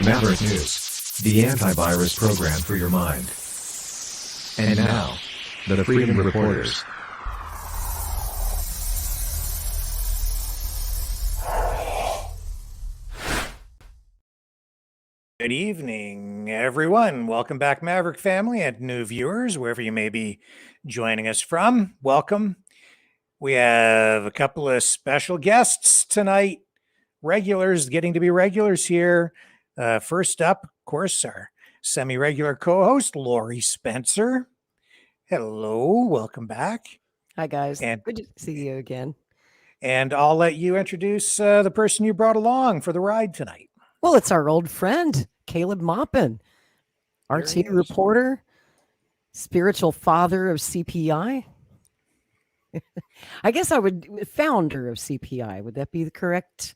Maverick News, the antivirus program for your mind. And now, the Freedom Reporters. Good evening, everyone. Welcome back, Maverick family and new viewers, wherever you may be joining us from. Welcome. We have a couple of special guests tonight, regulars getting to be regulars here. First up, of course, our semi-regular co-host, Lori Spencer. Hello, welcome back. Hi, guys. And good to see you again. And I'll let you introduce the person you brought along for the ride tonight. Well, it's our old friend, Caleb Maupin, RT reporter, spiritual father of CPI. I guess founder of CPI. Would that be the correct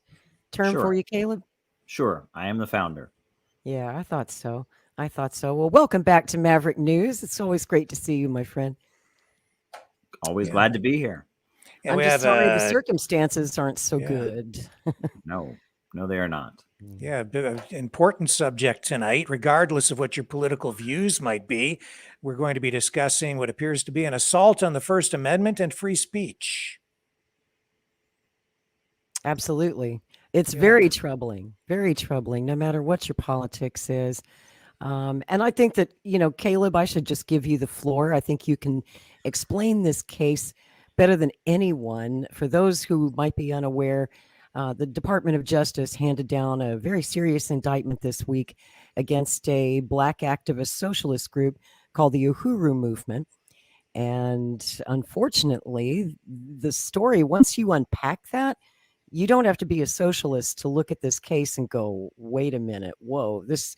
term for you, Caleb? Sure. I am the founder. Yeah, I thought so. Well, welcome back to Maverick News. It's always great to see you, my friend. Always glad to be here. I'm just sorry the circumstances aren't so good. No, they are not. Yeah, a bit of an important subject tonight, regardless of what your political views might be. We're going to be discussing what appears to be an assault on the First Amendment and free speech. Absolutely. It's very troubling, no matter what your politics is. And I think that, Caleb, I should just give you the floor. I think you can explain this case better than anyone. For those who might be unaware, the Department of Justice handed down a very serious indictment this week against a Black activist socialist group called the Uhuru movement. And unfortunately, the story, once you unpack that, you don't have to be a socialist to look at this case and go, wait a minute, whoa, this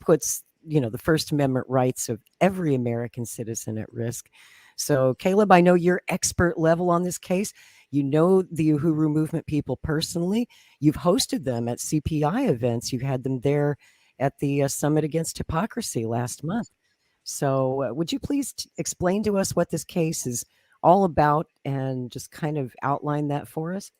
puts, the First Amendment rights of every American citizen at risk. So, Caleb, I know you're expert level on this case. You know the Uhuru movement people personally. You've hosted them at CPI events. You had them there at the Summit Against Hypocrisy last month. So would you please explain to us what this case is all about and just kind of outline that for us?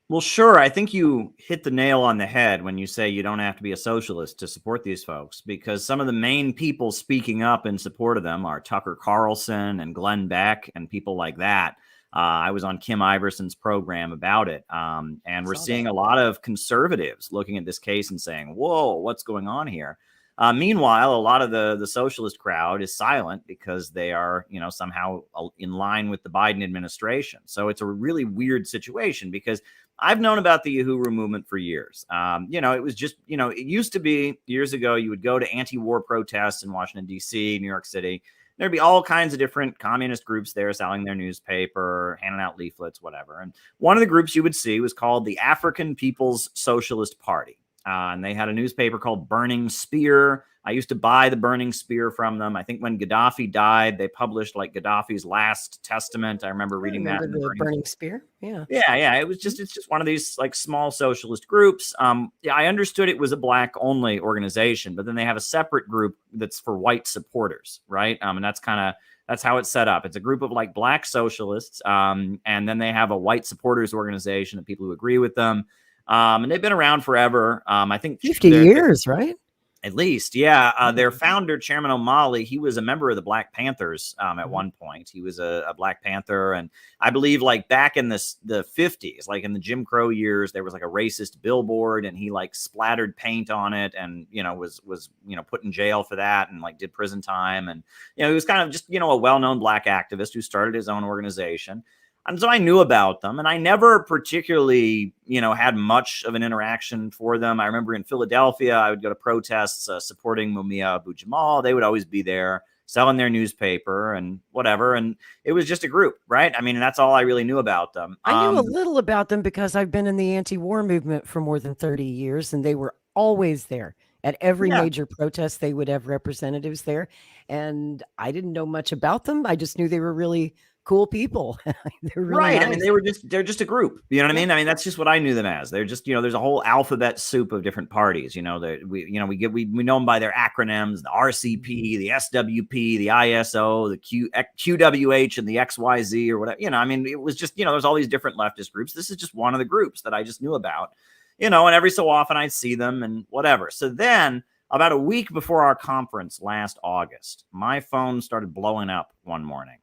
Well, sure. I think you hit the nail on the head when you say you don't have to be a socialist to support these folks, because some of the main people speaking up in support of them are Tucker Carlson and Glenn Beck and people like that. I was on Kim Iverson's program about it. And we're seeing a lot of conservatives looking at this case and saying, whoa, what's going on here? Meanwhile, a lot of the socialist crowd is silent because they are, somehow in line with the Biden administration. So it's a really weird situation because I've known about the Uhuru movement for years. It was just, it used to be years ago, you would go to anti-war protests in Washington, D.C., New York City. There'd be all kinds of different communist groups there selling their newspaper, handing out leaflets, whatever. And one of the groups you would see was called the African People's Socialist Party. And they had a newspaper called Burning Spear. I used to buy the Burning Spear from them. I think when Gaddafi died, they published like Gaddafi's last testament. I remember reading that. The Burning Spear. Yeah. Yeah. It's just one of these like small socialist groups. I understood it was a Black only organization, but then they have a separate group that's for white supporters, right? And that's how it's set up. It's a group of like Black socialists. And then they have a white supporters organization of people who agree with them. And they've been around forever. I think 50 years, right? At least, yeah. Their founder, Chairman O'Malley, he was a member of the Black Panthers at one point. He was a Black Panther. And I believe like back in the 50s, like in the Jim Crow years, there was like a racist billboard and he like splattered paint on it and, was put in jail for that and like did prison time. And, he was kind of just, a well-known Black activist who started his own organization. And so I knew about them, and I never particularly, had much of an interaction for them. I remember in Philadelphia, I would go to protests supporting Mumia Abu-Jamal. They would always be there selling their newspaper and whatever. And it was just a group, right? I mean, that's all I really knew about them. I knew a little about them because I've been in the anti-war movement for more than 30 years, and they were always there. At every major protest, they would have representatives there. And I didn't know much about them. I just knew they were really cool people. They're really right. Nice. I mean, they're just a group. You know what I mean? I mean, that's just what I knew them as. They're just, there's a whole alphabet soup of different parties. We know them by their acronyms: the RCP, the SWP, the ISO, the QWH, and the XYZ or whatever. I mean, it was just, there's all these different leftist groups. This is just one of the groups that I just knew about. and every so often I'd see them and whatever. So then about a week before our conference last August, my phone started blowing up one morning.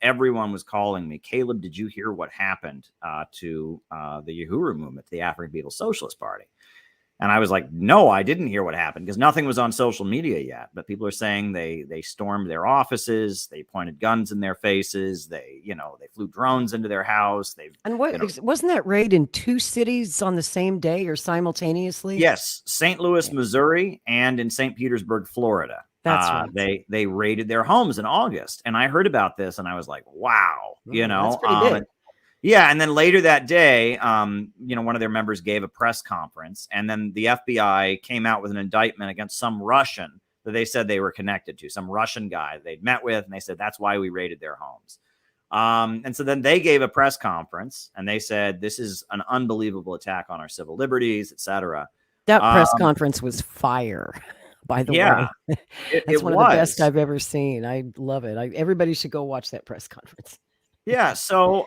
Everyone was calling me, Caleb, did you hear what happened to the Uhuru movement, the African People's Socialist Party? And I was like, no, I didn't hear what happened, because nothing was on social media yet. But people are saying they stormed their offices, they pointed guns in their faces, they flew drones into their house. And wasn't that raid in 2 cities on the same day or simultaneously? Yes, St. Louis, Missouri, and in St. Petersburg, Florida. That's right. They raided their homes in August, and I heard about this, and I was like, wow, that's pretty big. Yeah, and then later that day, one of their members gave a press conference, and then the FBI came out with an indictment against some Russian that they said they were connected to, some Russian guy they'd met with, and they said that's why we raided their homes. And so then they gave a press conference, and they said this is an unbelievable attack on our civil liberties, etc. That press conference was fire. By the way, it's one of the best I've ever seen. I love it. Everybody should go watch that press conference. Yeah. So,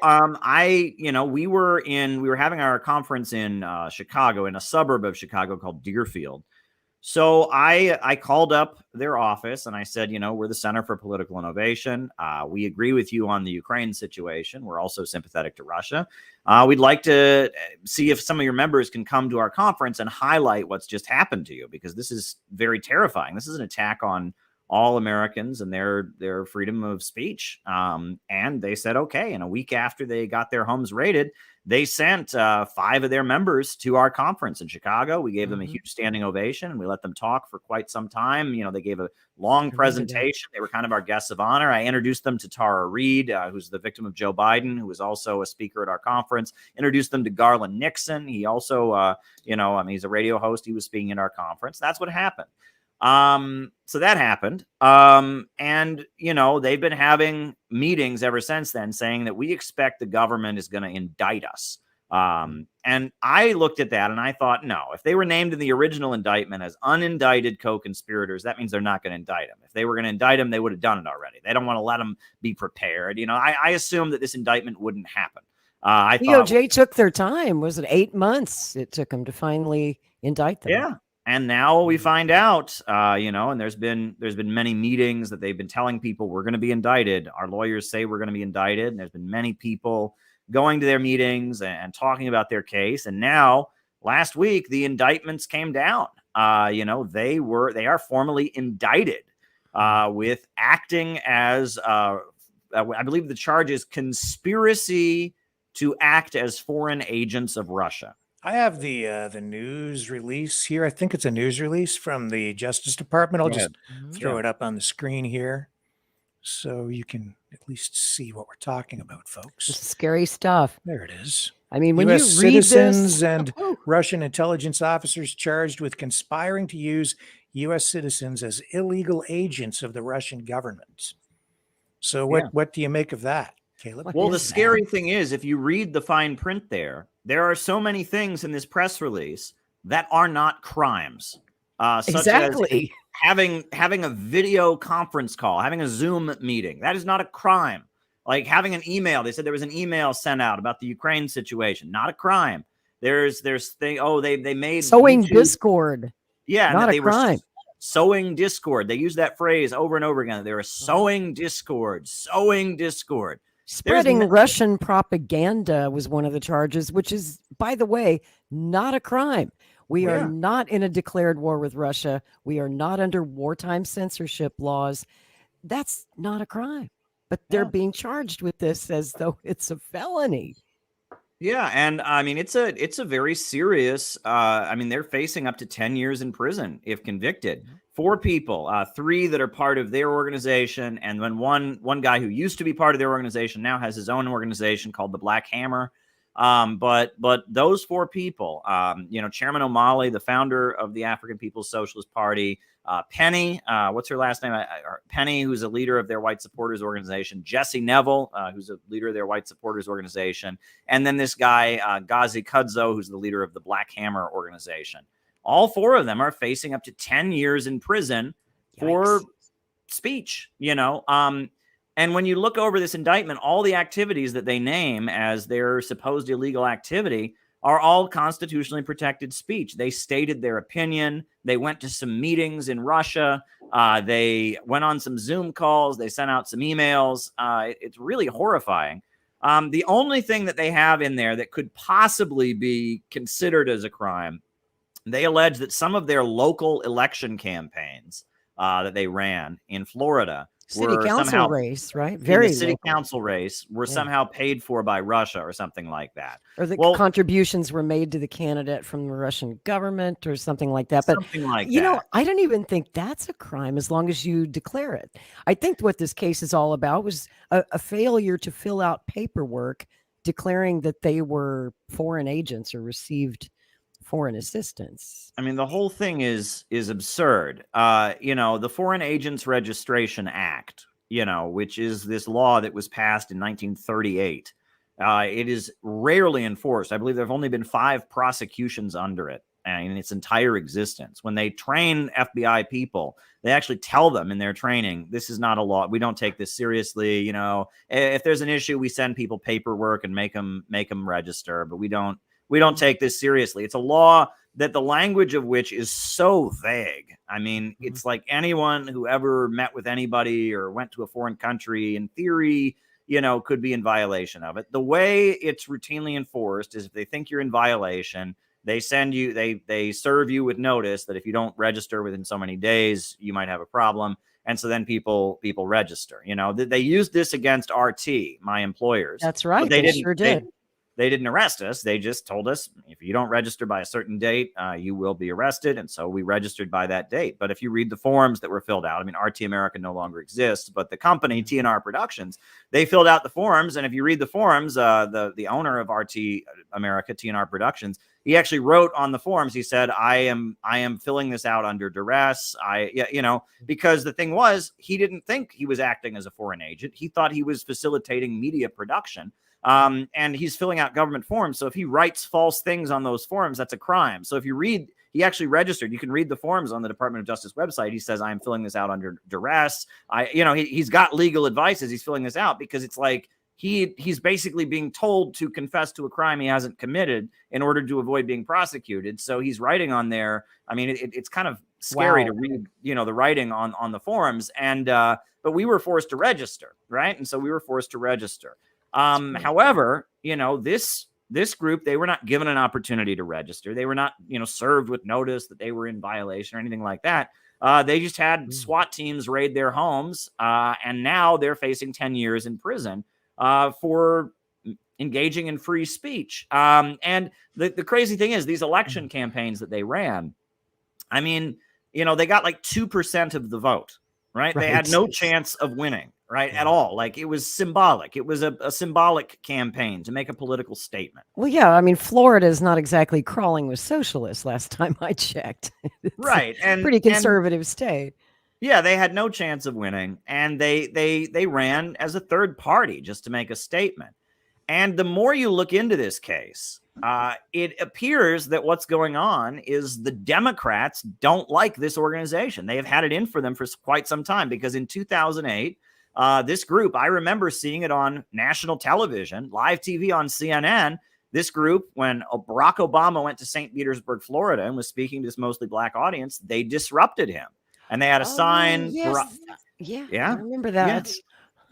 we were having our conference in Chicago, in a suburb of Chicago called Deerfield. So I called up their office and I said, we're the Center for Political Innovation. We agree with you on the Ukraine situation. We're also sympathetic to Russia. We'd like to see if some of your members can come to our conference and highlight what's just happened to you, because this is very terrifying. This is an attack on all Americans and their freedom of speech. And they said, okay. And a week after they got their homes raided, they sent 5 of their members to our conference in Chicago. We gave them a huge standing ovation, and we let them talk for quite some time. They gave a long presentation. They were kind of our guests of honor. I introduced them to Tara Reid, who's the victim of Joe Biden, who was also a speaker at our conference. Introduced them to Garland Nixon. He also, he's a radio host. He was speaking at our conference. That's what happened. So that happened. And they've been having meetings ever since then saying that we expect the government is going to indict us. And I looked at that and I thought, no, if they were named in the original indictment as unindicted co-conspirators, that means they're not going to indict them. If they were going to indict them, they would have done it already. They don't want to let them be prepared. I assumed that this indictment wouldn't happen. DOJ took their time. Was it 8 months it took them to finally indict them? Yeah. And now we find out, and there's been many meetings that they've been telling people we're going to be indicted. Our lawyers say we're going to be indicted. And there's been many people going to their meetings and talking about their case. And now last week, the indictments came down. They are formally indicted with acting as, I believe the charge is conspiracy to act as foreign agents of Russia. I have the news release here. I think it's a news release from the Justice Department. I'll just throw it up on the screen here so you can at least see what we're talking about, folks. It's scary stuff. There it is. I mean, when US you read citizens this, and Russian intelligence officers charged with conspiring to use U.S. citizens as illegal agents of the Russian government. So what do you make of that, Caleb? Well, the scary thing is, if you read the fine print there are so many things in this press release that are not crimes. Such as having a video conference call, having a Zoom meeting. That is not a crime. Like having an email. They said there was an email sent out about the Ukraine situation. Not a crime. They made sowing YouTube, discord. Yeah, not a crime. Sowing discord. They use that phrase over and over again. They were sowing discord. Spreading Russian propaganda was one of the charges, which is, by the way, not a crime. We are not in a declared war with Russia. We are not under wartime censorship laws. That's not a crime. But they're being charged with this as though it's a felony. Yeah, and I mean it's a very serious. They're facing up to 10 years in prison if convicted. 4 people, 3 that are part of their organization, and then one guy who used to be part of their organization now has his own organization called the Black Hammer. But those 4 people, Chairman O'Malley, the founder of the African People's Socialist Party, Penny, what's her last name? Penny, who's a leader of their white supporters organization, Jesse Neville, who's a leader of their white supporters organization, and then this guy, Ghazi Kudzo, who's the leader of the Black Hammer organization. All 4 of them are facing up to 10 years in prison for speech, And when you look over this indictment, all the activities that they name as their supposed illegal activity are all constitutionally protected speech. They stated their opinion. They went to some meetings in Russia. They went on some Zoom calls. They sent out some emails. It's really horrifying. The only thing that they have in there that could possibly be considered as a crime, they allege that some of their local election campaigns that they ran in Florida City council somehow, race, right? Very city local. council race were somehow paid for by Russia or something like that. Or the contributions were made to the candidate from the Russian government or something like that. But something like you that. know, I don't even think that's a crime as long as you declare it. I think what this case is all about was a failure to fill out paperwork declaring that they were foreign agents or received foreign assistance. I mean, the whole thing is absurd. You know, the Foreign Agents Registration Act, you know, which is this law that was passed in 1938. It is rarely enforced. I believe there have only been 5 prosecutions under it in its entire existence. When they train FBI people, they actually tell them in their training, this is not a law. We don't take this seriously. You know, if there's an issue, we send people paperwork and make them register, but we don't take this seriously. It's a law that the language of which is so vague. I mean, it's like anyone who ever met with anybody or went to a foreign country, in theory, you know, could be in violation of it. The way it's routinely enforced is if they think you're in violation, they send you, they serve you with notice that if you don't register within so many days, you might have a problem. And so then people register. You know, they used this against RT, my employers. That's right. But They sure did. They didn't arrest us. They just told us, if you don't register by a certain date, you will be arrested. And so we registered by that date. But if you read the forms that were filled out, I mean, RT America no longer exists, but the company, TNR Productions, they filled out the forms. And if you read the forms, the owner of RT America, TNR Productions, he actually wrote on the forms, he said, I am filling this out under duress. You know, because the thing was, he didn't think he was acting as a foreign agent. He thought he was facilitating media production. And he's filling out government forms. So if he writes false things on those forms, that's a crime. So if you read, he actually registered. You can read the forms on the Department of Justice website. He says, I am filling this out under duress. You know, he's got legal advice as he's filling this out, because it's like he's basically being told to confess to a crime he hasn't committed in order to avoid being prosecuted. So he's writing on there. I mean, it's kind of scary to read, you know, the writing on the forms. And but we were forced to register, right? And so we were forced to register. However, you know, this group, they were not given an opportunity to register. They were not, you know, served with notice that they were in violation or anything like that. They just had SWAT teams raid their homes, and now they're facing 10 years in prison for engaging in free speech. And the crazy thing is, these election campaigns that they ran, I mean, you know, they got like 2% of the vote, right? They had no chance of winning. Right, at all. Like, it was symbolic. It was a symbolic campaign to make a political statement. Well, yeah, I mean, Florida is not exactly crawling with socialists last time I checked. Right, and pretty conservative state. Yeah, they had no chance of winning, and they ran as a third party just to make a statement. And the more you look into this case, it appears that what's going on is the Democrats don't like this organization. They have had it in for them for quite some time, because in 2008. This group, I remember seeing it on national television, live TV on CNN. This group, when Barack Obama went to St. Petersburg, Florida, and was speaking to this mostly black audience, they disrupted him. And they had a sign. Yes. Yeah, I remember that.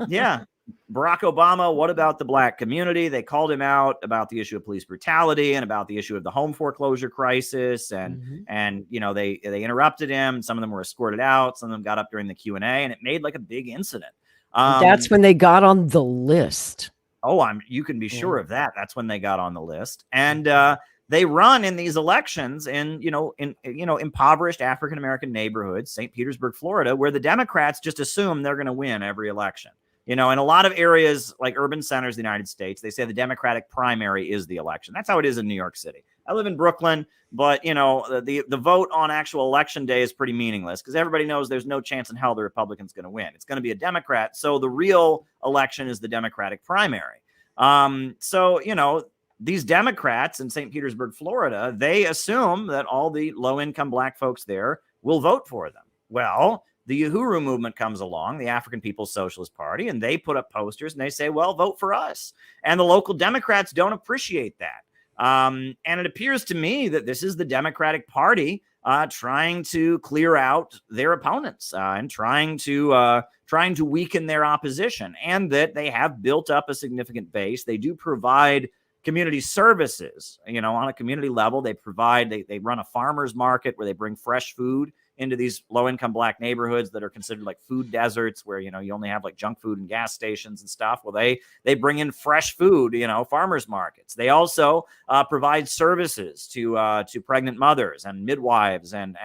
Yeah. Barack Obama, what about the black community? They called him out about the issue of police brutality and about the issue of the home foreclosure crisis. And you know, they interrupted him. Some of them were escorted out. Some of them got up during the Q&A, and it made like a big incident. That's when they got on the list. Oh, you can be sure of that. That's when they got on the list. And they run in these elections in impoverished African-American neighborhoods, St. Petersburg, Florida, where the Democrats just assume they're going to win every election. You know, in a lot of areas like urban centers of the United States, they say the Democratic primary is the election. That's how it is in New York City. I live in Brooklyn, but, you know, the vote on actual election day is pretty meaningless, because everybody knows there's no chance in hell the Republican's going to win. It's going to be a Democrat. So the real election is the Democratic primary. So, you know, these Democrats in St. Petersburg, Florida, they assume that all the low-income black folks there will vote for them. Well, the Uhuru movement comes along, the African People's Socialist Party, and they put up posters and they say, well, vote for us. And the local Democrats don't appreciate that. And it appears to me that this is the Democratic Party trying to clear out their opponents and trying to weaken their opposition, and that they have built up a significant base. They do provide community services, on a community level. They run a farmer's market where they bring fresh food into these low-income Black neighborhoods that are considered like food deserts, where, you only have like junk food and gas stations and stuff. Well, they bring in fresh food, farmers markets. They also provide services to pregnant mothers and midwives and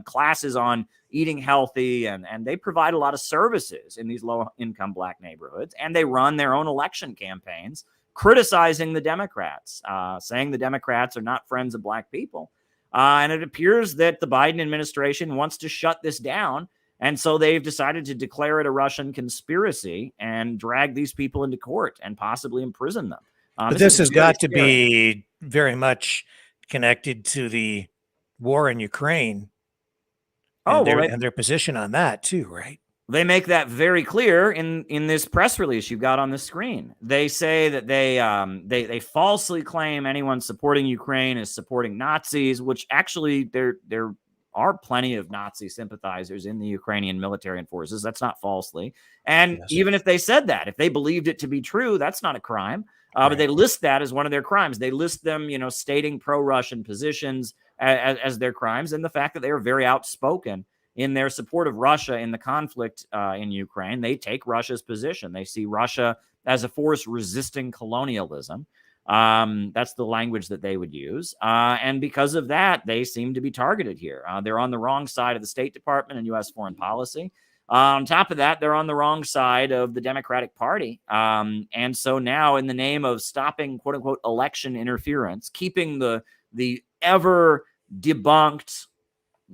classes on eating healthy. And they provide a lot of services in these low-income Black neighborhoods. And they run their own election campaigns criticizing the Democrats, saying the Democrats are not friends of Black people. And it appears that the Biden administration wants to shut this down. And so they've decided to declare it a Russian conspiracy and drag these people into court and possibly imprison them. But this has got to be very much connected to the war in Ukraine. And their position on that too, right? They make that very clear in this press release you've got on the screen. They say that they falsely claim anyone supporting Ukraine is supporting Nazis, which actually there are plenty of Nazi sympathizers in the Ukrainian military and forces. That's not falsely. And even if they said that, if they believed it to be true, that's not a crime. But they list that as one of their crimes. They list them, stating pro-Russian positions as their crimes, and the fact that they are very outspoken in their support of Russia in the conflict in Ukraine. They take Russia's position. They see Russia as a force resisting colonialism. That's the language that they would use. And because of that, they seem to be targeted here. They're on the wrong side of the State Department and U.S. foreign policy. On top of that, they're on the wrong side of the Democratic Party. And so now, in the name of stopping, quote unquote, election interference, keeping the ever debunked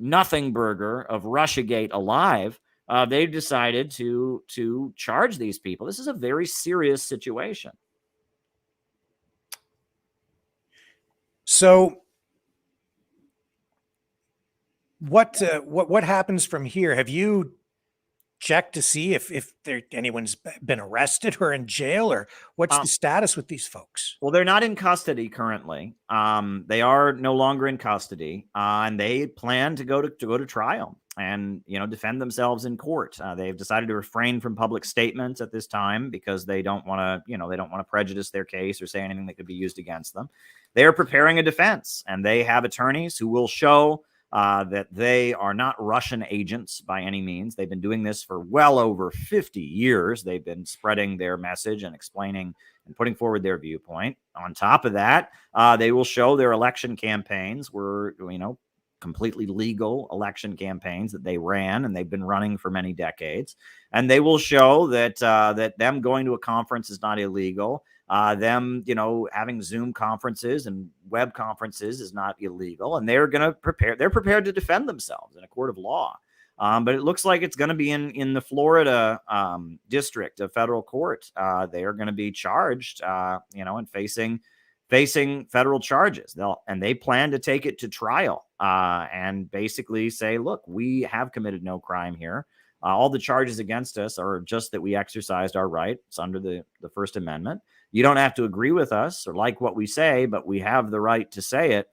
nothing burger of Russiagate alive, they've decided to charge these people. This is a very serious situation. So what happens from here? Have you checked to see if anyone's been arrested or in jail, or what's the status with these folks? Well, they're not in custody currently. They are no longer in custody, and they plan to go to trial and defend themselves in court. They've decided to refrain from public statements at this time because they don't want to prejudice their case or say anything that could be used against them. They are preparing a defense, and they have attorneys who will show that they are not Russian agents by any means. They've been doing this for well over 50 years. They've been spreading their message and explaining and putting forward their viewpoint. On top of that, they will show their election campaigns were, completely legal election campaigns that they ran and they've been running for many decades. And they will show that them going to a conference is not illegal. Them, having Zoom conferences and web conferences is not illegal, and they're prepared to defend themselves in a court of law. But it looks like it's going to be in the Florida district of federal court. They are going to be charged, and facing federal charges. They plan to take it to trial and basically say, look, we have committed no crime here. All the charges against us are just that we exercised our rights under the First Amendment. You don't have to agree with us or like what we say, but we have the right to say it.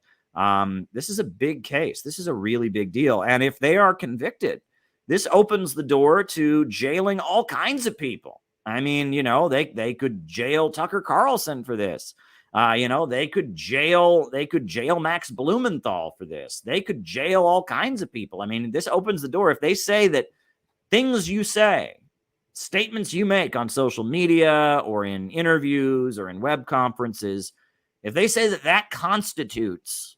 This is a big case. This is a really big deal. And if they are convicted, this opens the door to jailing all kinds of people. I mean, they could jail Tucker Carlson for this. They could jail Max Blumenthal for this. They could jail all kinds of people. I mean, this opens the door. If they say that things you say, statements you make on social media or in interviews or in web conferences, if they say that constitutes,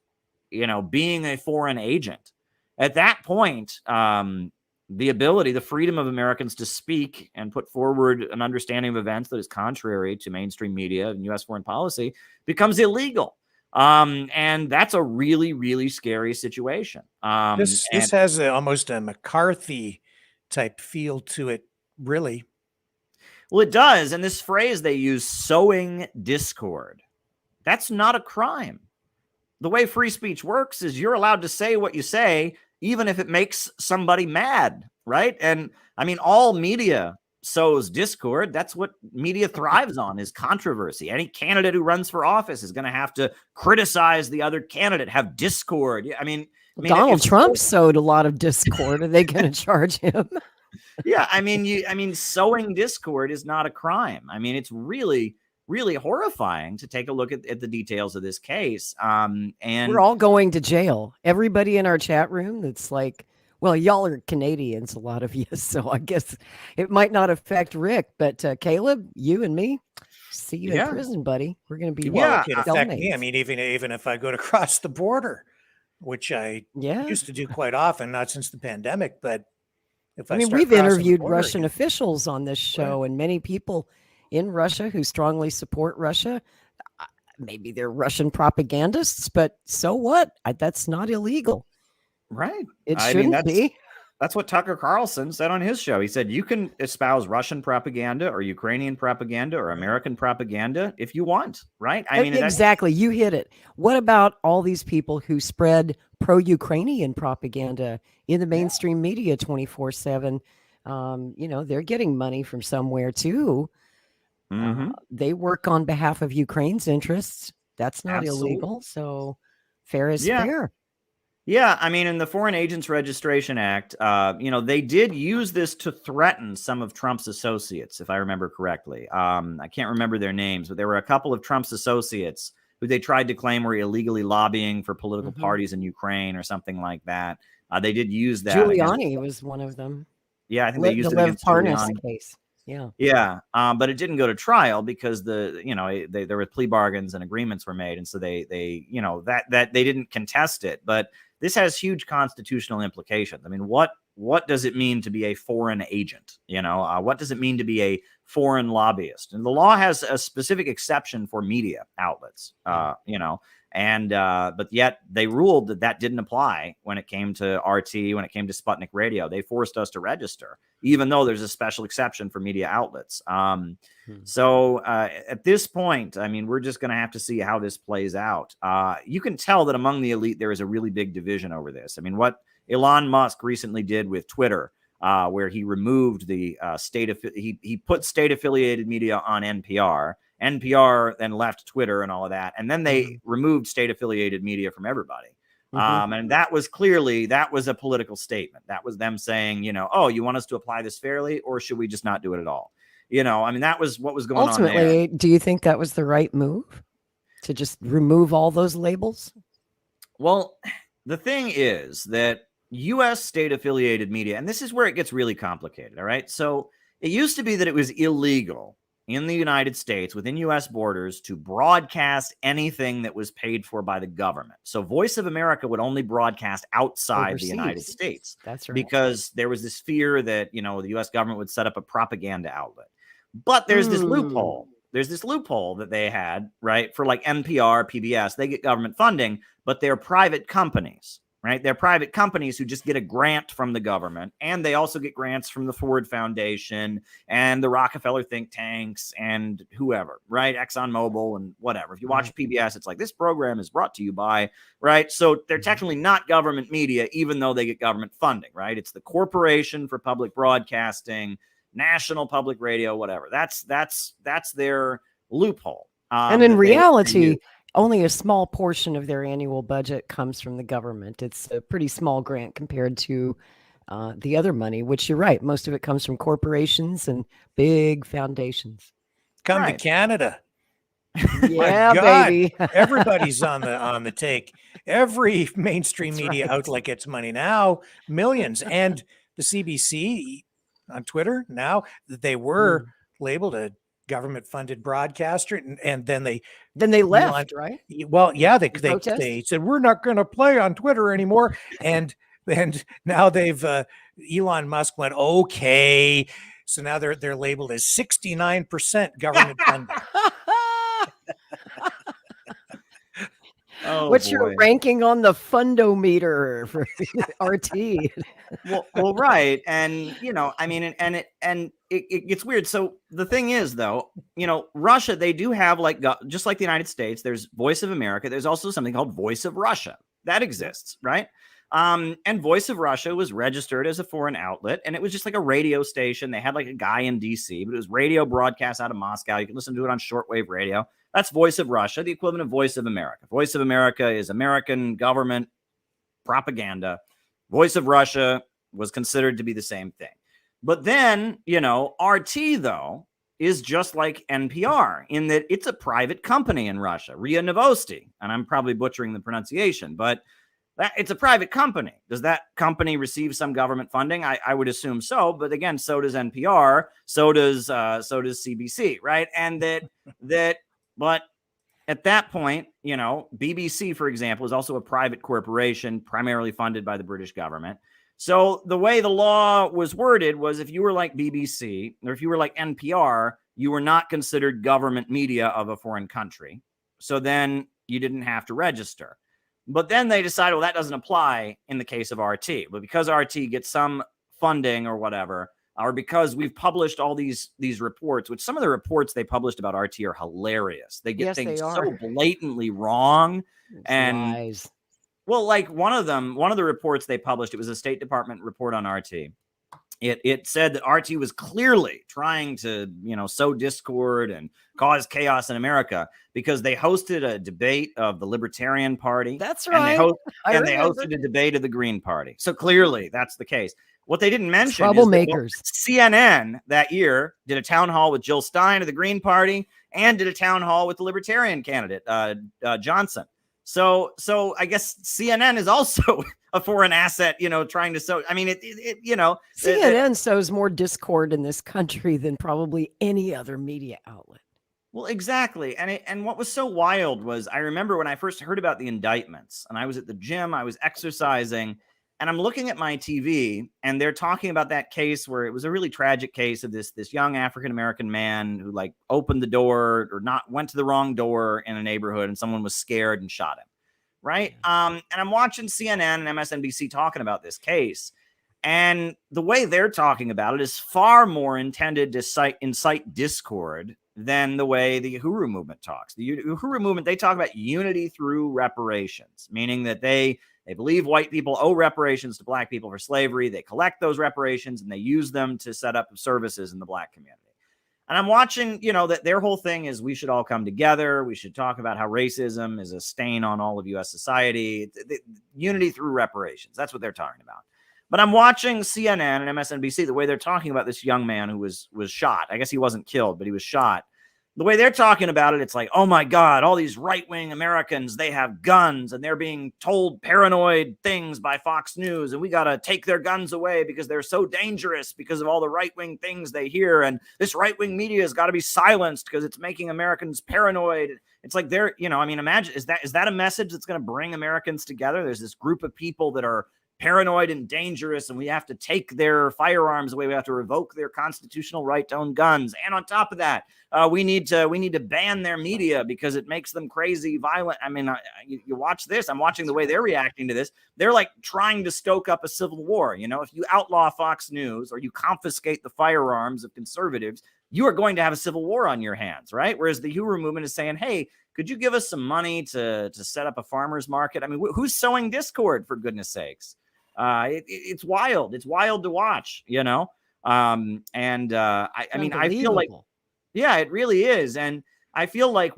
being a foreign agent, at that point, the freedom of Americans to speak and put forward an understanding of events that is contrary to mainstream media and U.S. foreign policy becomes illegal. And that's a really, really scary situation. This has almost a McCarthy type feel to it, really. Well, it does. And this phrase they use, sowing discord, that's not a crime. The way free speech works is you're allowed to say what you say, even if it makes somebody mad, right? And I mean, all media sows discord. That's what media thrives on, is controversy. Any candidate who runs for office is going to have to criticize the other candidate, have discord. I mean Donald Trump sowed a lot of discord. Are they going to charge him? Yeah, I mean, sowing discord is not a crime. I mean, it's really, really horrifying to take a look at the details of this case. And we're all going to jail. Everybody in our chat room that's like, well, y'all are Canadians, a lot of you, so I guess it might not affect Rick, but Caleb, you and me, see you in prison, buddy. We're going to be well, it could affect me. I mean, even if I go to cross the border, which I used to do quite often, not since the pandemic, but if I mean, we've interviewed Russian officials on this show, and many people in Russia who strongly support Russia. Maybe they're Russian propagandists, but so what? That's not illegal. Right. It shouldn't be. That's what Tucker Carlson said on his show. He said, you can espouse Russian propaganda or Ukrainian propaganda or American propaganda if you want. Right. I mean, exactly. You hit it. What about all these people who spread pro-Ukrainian propaganda in the mainstream media 24/7? They're getting money from somewhere too. They work on behalf of Ukraine's interests. That's not illegal. So fair is fair. Yeah, I mean, in the Foreign Agents Registration Act, they did use this to threaten some of Trump's associates, if I remember correctly. I can't remember their names, but there were a couple of Trump's associates who they tried to claim were illegally lobbying for political parties in Ukraine or something like that. They did use that. Giuliani was one of them. Yeah, I think they used it against Giuliani. Case. Yeah, but it didn't go to trial because there were plea bargains and agreements were made, and so they didn't contest it. But this has huge constitutional implications. I mean, what does it mean to be a foreign agent? What does it mean to be a foreign lobbyist? And the law has a specific exception for media outlets, but yet they ruled that didn't apply when it came to RT, when it came to Sputnik Radio. They forced us to register, even though there's a special exception for media outlets. So at this point, I mean, we're just going to have to see how this plays out. You can tell that among the elite, there is a really big division over this. I mean, what Elon Musk recently did with Twitter, where he removed the he put state-affiliated media on NPR. NPR then left Twitter and all of that. And then they removed state-affiliated media from everybody. And that was a political statement. That was them saying, you want us to apply this fairly, or should we just not do it at all? I mean, that was what was going on there. Ultimately, do you think that was the right move, to just remove all those labels? Well, the thing is that U.S. state-affiliated media, and this is where it gets really complicated, all right? So it used to be that it was illegal in the United States, within U.S. borders, to broadcast anything that was paid for by the government. So Voice of America would only broadcast outside the United States. That's right. Because there was this fear that, the U.S. government would set up a propaganda outlet. But there's this loophole. There's this loophole that they had, right? For like NPR, PBS, they get government funding, but they're private companies. Right? They're private companies who just get a grant from the government, and they also get grants from the Ford Foundation and the Rockefeller think tanks and whoever, right? ExxonMobil and whatever. If you watch PBS, it's like, this program is brought to you by, right? So they're technically not government media, even though they get government funding, right? It's the Corporation for Public Broadcasting, National Public Radio, whatever. That's their loophole. And in reality, only a small portion of their annual budget comes from the government. It's a pretty small grant compared to the other money, which you're right. Most of it comes from corporations and big foundations. Come to Canada. Yeah, baby. Everybody's on the take. Every mainstream media outlet gets money now, millions. And the CBC on Twitter now, they were labeled a government-funded broadcaster, and then they left, right? Well, yeah, they said, we're not going to play on Twitter anymore, and now they've Elon Musk went, okay, so now they're labeled as 69% government funded. What's your ranking on the fundometer for RT? well, right, and I mean, and it gets weird. So the thing is, though, Russia, they do have, like, just like the United States, there's Voice of America. There's also something called Voice of Russia that exists, right? And Voice of Russia was registered as a foreign outlet, and it was just like a radio station. They had like a guy in DC, but it was radio broadcast out of Moscow. You can listen to it on shortwave radio. That's Voice of Russia, the equivalent of Voice of America. Voice of America is American government propaganda. Voice of Russia was considered to be the same thing. But then, RT, though, is just like NPR in that it's a private company in Russia, RIA Novosti. And I'm probably butchering the pronunciation, but it's a private company. Does that company receive some government funding? I would assume so. But again, so does NPR. So does CBC, right? And but at that point, BBC, for example, is also a private corporation primarily funded by the British government. So the way the law was worded was if you were like BBC or if you were like NPR, you were not considered government media of a foreign country. So then you didn't have to register. But then they decided, well, that doesn't apply in the case of RT. But because RT gets some funding or whatever, or because we've published all these reports, which some of the reports they published about RT are hilarious. They get things so blatantly wrong. And lies. Well, like one of the reports they published, it was a State Department report on RT. It said that RT was clearly trying to, sow discord and cause chaos in America because they hosted a debate of the Libertarian Party. That's right. And they hosted a debate of the Green Party. So clearly that's the case. What they didn't mention troublemakers. Is that CNN that year did a town hall with Jill Stein of the Green Party and did a town hall with the Libertarian candidate, Johnson. So I guess CNN is also a foreign asset, trying to sow. I mean, CNN sows more discord in this country than probably any other media outlet. Well, exactly. And what was so wild was I remember when I first heard about the indictments and I was at the gym, I was exercising, and I'm looking at my TV and they're talking about that case where it was a really tragic case of this young African-American man who like opened the door or went to the wrong door in a neighborhood and someone was scared and shot him. Right. And I'm watching CNN and MSNBC talking about this case. And the way they're talking about it is far more intended to incite discord than the way the Uhuru movement talks. The Uhuru movement, they talk about unity through reparations, meaning that they believe white people owe reparations to black people for slavery. They collect those reparations and they use them to set up services in the black community. And I'm watching, that their whole thing is we should all come together. We should talk about how racism is a stain on all of U.S. society. Unity through reparations. That's what they're talking about. But I'm watching CNN and MSNBC, the way they're talking about this young man who was shot. I guess he wasn't killed, but he was shot. The way they're talking about it, it's like, oh my God, all these right-wing Americans, they have guns and they're being told paranoid things by Fox News. And we got to take their guns away because they're so dangerous because of all the right-wing things they hear. And this right-wing media has got to be silenced because it's making Americans paranoid. It's like they're, imagine, is that a message that's going to bring Americans together? There's this group of people that are paranoid and dangerous, and we have to take their firearms away. We have to revoke their constitutional right to own guns. And on top of that, we need to ban their media because it makes them crazy, violent. I mean, you watch this. I'm watching the way they're reacting to this. They're like trying to stoke up a civil war. If you outlaw Fox News or you confiscate the firearms of conservatives, you are going to have a civil war on your hands, right? Whereas the Uhuru movement is saying, hey, could you give us some money to set up a farmer's market? I mean, who's sowing discord, for goodness sakes? It's wild. It's wild to watch, I mean, I feel like, yeah, it really is. And I feel like,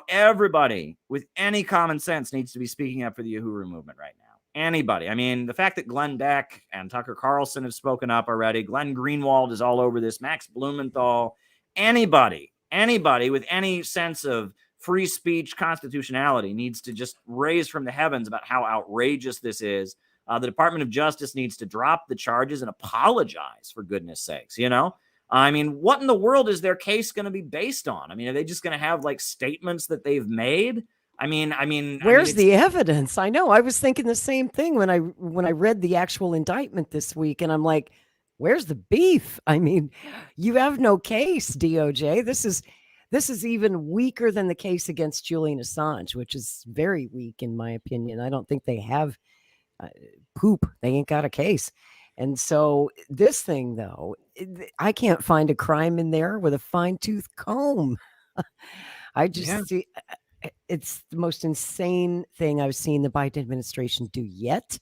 everybody with any common sense needs to be speaking up for the Uhuru movement right now. Anybody. I mean, the fact that Glenn Beck and Tucker Carlson have spoken up already, Glenn Greenwald is all over this, Max Blumenthal, anybody with any sense of free speech constitutionality needs to just raise from the heavens about how outrageous this is. The Department of Justice needs to drop the charges and apologize, for goodness sakes, I mean, what in the world is their case going to be based on? I mean, are they just going to have like statements that they've made? I mean, where's the evidence? I know. I was thinking the same thing when I read the actual indictment this week, and I'm like, where's the beef? I mean, you have no case, DOJ. This is even weaker than the case against Julian Assange, which is very weak in my opinion. I don't think they have poop. They ain't got a case. And so this thing, though, I can't find a crime in there with a fine-tooth comb. I just see it's the most insane thing I've seen the Biden administration do yet.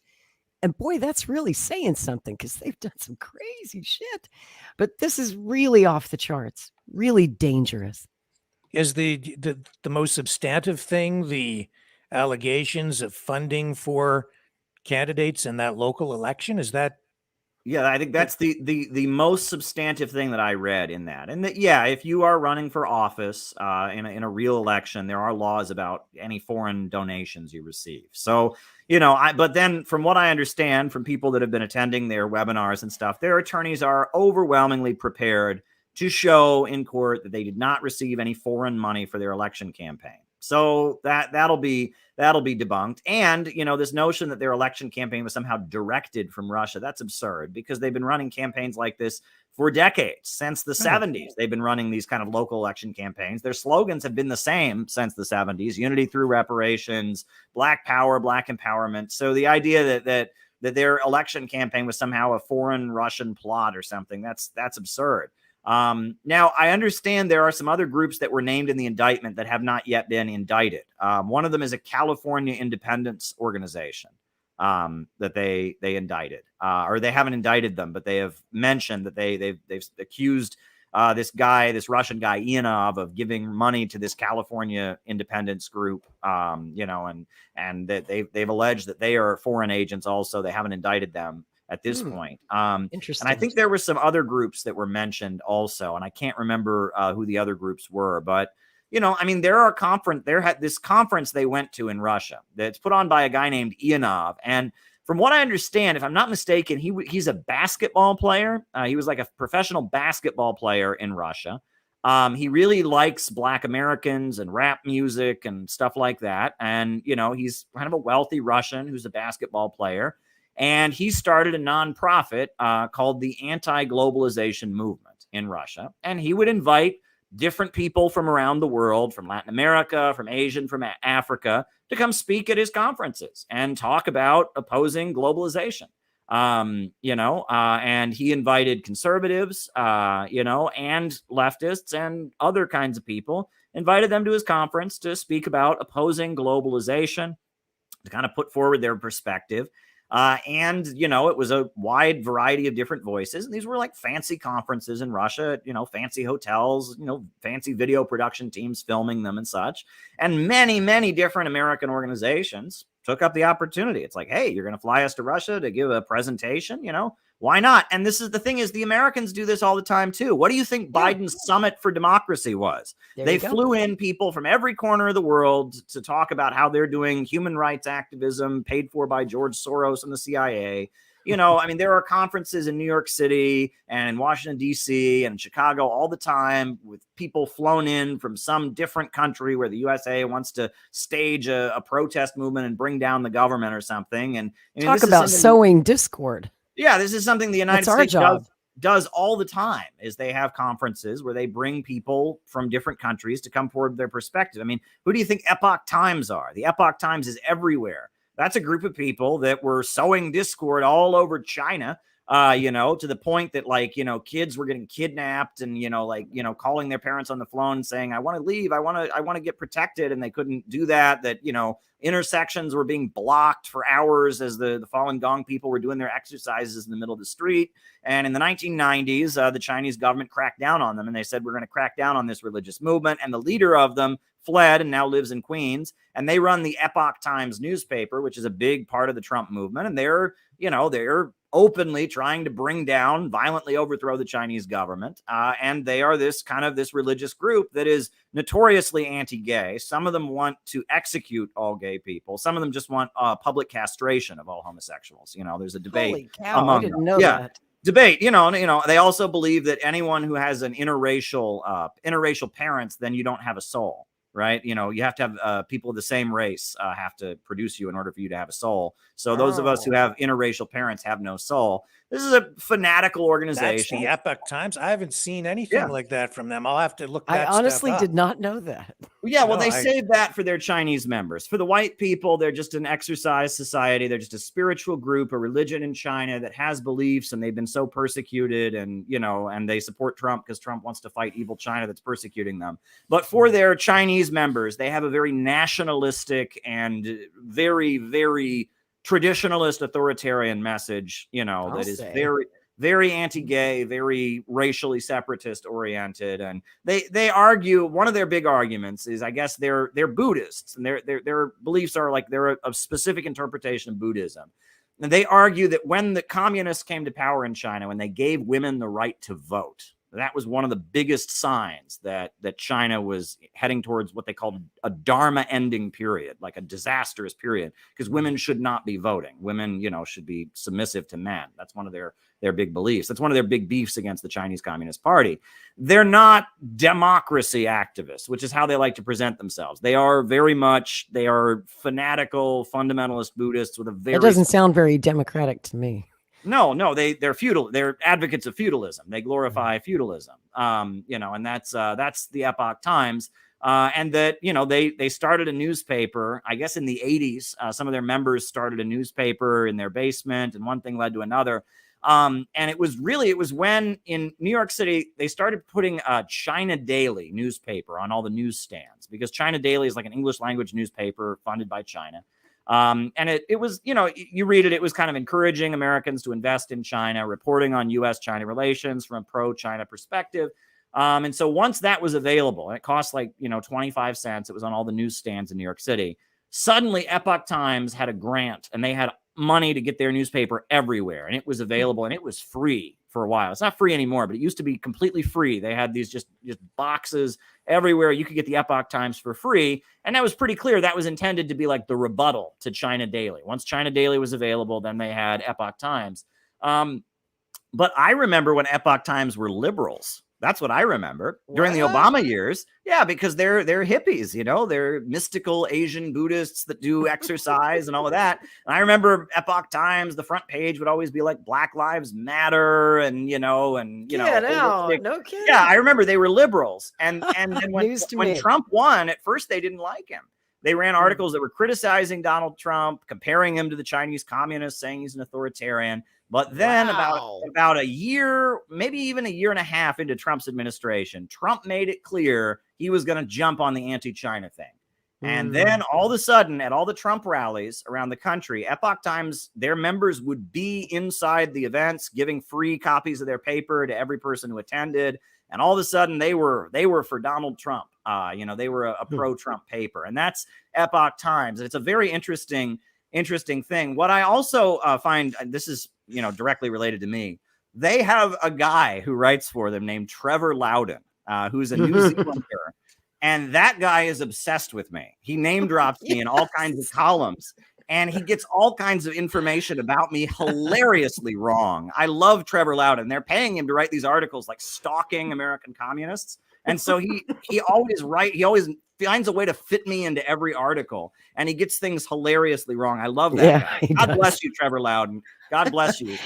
And boy, that's really saying something because they've done some crazy shit. But this is really off the charts, really dangerous. Is the most substantive thing the allegations of funding for candidates in that local election? Is that Yeah, I think that's the most substantive thing that I read in that. And that, yeah, if you are running for office in a real election, there are laws about any foreign donations you receive. So, but then from what I understand from people that have been attending their webinars and stuff, their attorneys are overwhelmingly prepared to show in court that they did not receive any foreign money for their election campaign. So that'll be debunked. And, this notion that their election campaign was somehow directed from Russia, that's absurd because they've been running campaigns like this for decades. Since the 70s, they've been running these kind of local election campaigns. Their slogans have been the same since the 70s: unity through reparations, Black power, Black empowerment. So the idea that their election campaign was somehow a foreign Russian plot or something, that's absurd. Now, I understand there are some other groups that were named in the indictment that have not yet been indicted. One of them is a California independence organization that they indicted, or they haven't indicted them, but they have mentioned that they've accused this Russian guy Ianov of giving money to this California independence group, and that they've alleged that they are foreign agents. Also, they haven't indicted them at this point. Interesting. And I think there were some other groups that were mentioned also, and I can't remember who the other groups were, but there had this conference they went to in Russia that's put on by a guy named Ianov. And from what I understand, if I'm not mistaken, he's a basketball player. He was like a professional basketball player in Russia. He really likes Black Americans and rap music and stuff like that. And, he's kind of a wealthy Russian who's a basketball player. And he started a nonprofit called the Anti-Globalization Movement in Russia. And he would invite different people from around the world, from Latin America, from Asia, and from Africa, to come speak at his conferences and talk about opposing globalization. And he invited conservatives, and leftists and other kinds of people, invited them to his conference to speak about opposing globalization, to kind of put forward their perspective. It was a wide variety of different voices. And these were like fancy conferences in Russia, fancy hotels, fancy video production teams filming them and such. And many, many different American organizations took up the opportunity. It's like, hey, you're going to fly us to Russia to give a presentation, why not? And this is the thing is the Americans do this all the time too. What do you think Biden's Summit for Democracy was? They flew in people from every corner of the world to talk about how they're doing human rights activism paid for by George Soros and the CIA. There are conferences in New York City and in Washington, D.C. and Chicago all the time with people flown in from some different country where the USA wants to stage a protest movement and bring down the government or something. And talk about sowing discord. Yeah, this is something the United States does all the time, is they have conferences where they bring people from different countries to come forward with their perspective. Who do you think Epoch Times are? The Epoch Times is everywhere. That's a group of people that were sowing discord all over China, to the point that kids were getting kidnapped and, calling their parents on the phone and saying, I want to leave. I want to get protected. And they couldn't do that, intersections were being blocked for hours as the Falun Gong people were doing their exercises in the middle of the street. And in the 1990s, the Chinese government cracked down on them. And they said, we're going to crack down on this religious movement. And the leader of them fled and now lives in Queens. And they run the Epoch Times newspaper, which is a big part of the Trump movement. And they're openly trying to violently overthrow the Chinese government. And they are this religious group that is notoriously anti-gay. Some of them want to execute all gay people. Some of them just want public castration of all homosexuals. There's a debate. Holy cow, among I didn't them. know that. Debate, they also believe that anyone who has an interracial parents, then you don't have a soul. Right. You have to have people of the same race have to produce you in order for you to have a soul. So those of us who have interracial parents have no soul. This is a fanatical organization. That's the Epoch Times. I haven't seen anything like that from them. I'll have to look that I honestly stuff up. did not know that. Yeah, well, they save that for their Chinese members. For the white people, they're just an exercise society. They're just a spiritual group, a religion in China that has beliefs, and they've been so persecuted, and and they support Trump because Trump wants to fight evil China that's persecuting them. But for their Chinese members, they have a very nationalistic and very, very traditionalist authoritarian message, that is very, very anti-gay, very racially separatist oriented. And they argue, one of their big arguments is, I guess they're Buddhists, and their beliefs are like they're a specific interpretation of Buddhism. And they argue that when the communists came to power in China, when they gave women the right to vote, that was one of the biggest signs that China was heading towards what they called a Dharma ending period, like a disastrous period, because women should not be voting. Women, should be submissive to men. That's one of their big beliefs. That's one of their big beefs against the Chinese Communist Party. They're not democracy activists, which is how they like to present themselves. They are fanatical, fundamentalist Buddhists with a very... It doesn't sound very democratic to me. No, they're feudal. They're advocates of feudalism. They glorify feudalism. And that's the Epoch Times. And that, they started a newspaper, I guess in the 80s. Some of their members started a newspaper in their basement, and one thing led to another. And it was when in New York City, they started putting a China Daily newspaper on all the newsstands, because China Daily is like an English language newspaper funded by China. And it was, you read it, it was kind of encouraging Americans to invest in China, reporting on U.S.-China relations from a pro-China perspective. And so once that was available, and it cost 25 cents, it was on all the newsstands in New York City. Suddenly, Epoch Times had a grant, and they had money to get their newspaper everywhere, and it was available, and it was free for a while. It's not free anymore, but it used to be completely free. They had these just boxes everywhere. You could get the Epoch Times for free, and that was pretty clear. That was intended to be like the rebuttal to China Daily. Once China Daily was available, then they had Epoch Times. But I remember when Epoch Times were liberals. That's what I remember during the Obama years. Yeah, because they're hippies, they're mystical Asian Buddhists that do exercise and all of that. And I remember Epoch Times, the front page would always be like Black Lives Matter and no kidding. Yeah, I remember they were liberals. And then when Trump won, at first they didn't like him. They ran articles that were criticizing Donald Trump, comparing him to the Chinese communists, saying he's an authoritarian. But then about a year, maybe even a year and a half into Trump's administration, Trump made it clear he was going to jump on the anti-China thing. And then all of a sudden, at all the Trump rallies around the country, Epoch Times, their members would be inside the events, giving free copies of their paper to every person who attended. And all of a sudden, they were for Donald Trump. They were a pro-Trump paper. And that's Epoch Times. And it's a very interesting thing. What I also find, this is directly related to me, they have a guy who writes for them named Trevor Loudon, who's a New Zealander, and that guy is obsessed with me. He name drops me in all kinds of columns, and he gets all kinds of information about me hilariously wrong. I love Trevor Loudon. They're paying him to write these articles like stalking American communists, and so he always finds a way to fit me into every article, and he gets things hilariously wrong. I love that guy. God bless you, Trevor Loudon. God bless you.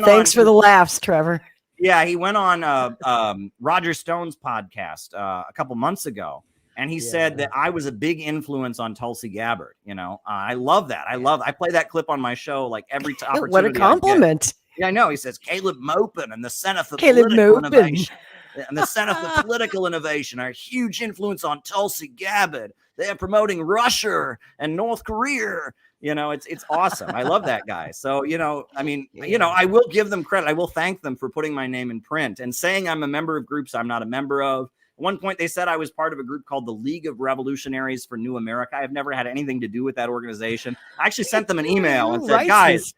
Thanks for the laughs, Trevor. Yeah, he went on Roger Stone's podcast a couple months ago, and he said that I was a big influence on Tulsi Gabbard. I love that. I play that clip on my show like every opportunity. What a compliment. Yeah, I know. He says Caleb Maupin and the Center for Political Innovation. And the Center for Political Innovation are a huge influence on Tulsi Gabbard. They are promoting Russia and North Korea. It's awesome. I love that guy. So, I will give them credit. I will thank them for putting my name in print and saying I'm a member of groups I'm not a member of. At one point, they said I was part of a group called the League of Revolutionaries for New America. I've never had anything to do with that organization. I actually sent them an email and said, guys,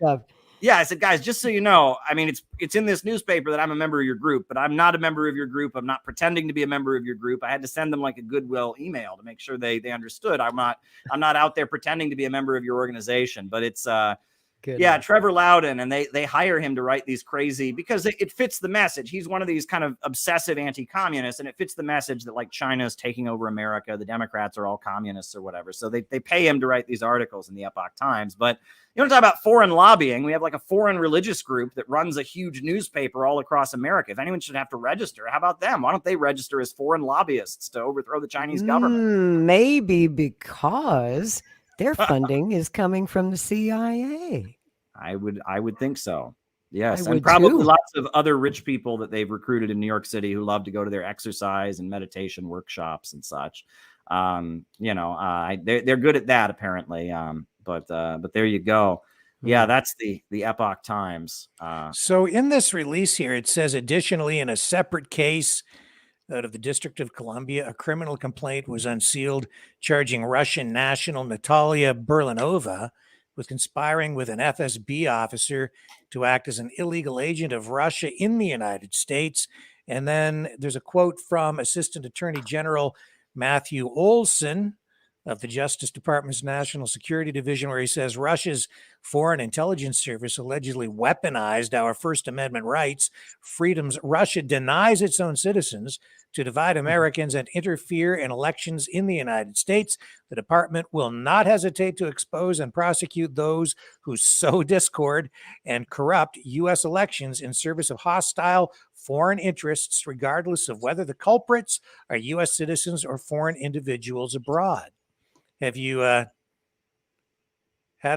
I said, guys, just so you know, it's in this newspaper that I'm a member of your group, but I'm not a member of your group. I'm not pretending to be a member of your group. I had to send them like a goodwill email to make sure they understood. I'm not out there pretending to be a member of your organization, but it's, Trevor Loudon, and they hire him to write these crazy, because it fits the message. He's one of these kind of obsessive anti-communists, and it fits the message that like China's taking over America. The Democrats are all communists or whatever. So they pay him to write these articles in the Epoch Times. But you want to talk about foreign lobbying? We have like a foreign religious group that runs a huge newspaper all across America. If anyone should have to register, how about them? Why don't they register as foreign lobbyists to overthrow the Chinese government? Maybe because their funding is coming from the CIA. I would think so. Yes, and probably lots of other rich people that they've recruited in New York City who love to go to their exercise and meditation workshops and such. They're good at that apparently. But there you go. Yeah, that's the Epoch Times. So in this release here, it says, additionally, in a separate case out of the District of Columbia, a criminal complaint was unsealed charging Russian national Natalia Berlinova with conspiring with an FSB officer to act as an illegal agent of Russia in the United States. And then there's a quote from Assistant Attorney General Matthew Olson of the Justice Department's National Security Division, where he says Russia's Foreign Intelligence Service allegedly weaponized our First Amendment rights, freedoms. Russia denies its own citizens to divide Americans and interfere in elections in the United States. The department will not hesitate to expose and prosecute those who sow discord and corrupt U.S. elections in service of hostile foreign interests, regardless of whether the culprits are U.S. citizens or foreign individuals abroad. Have you had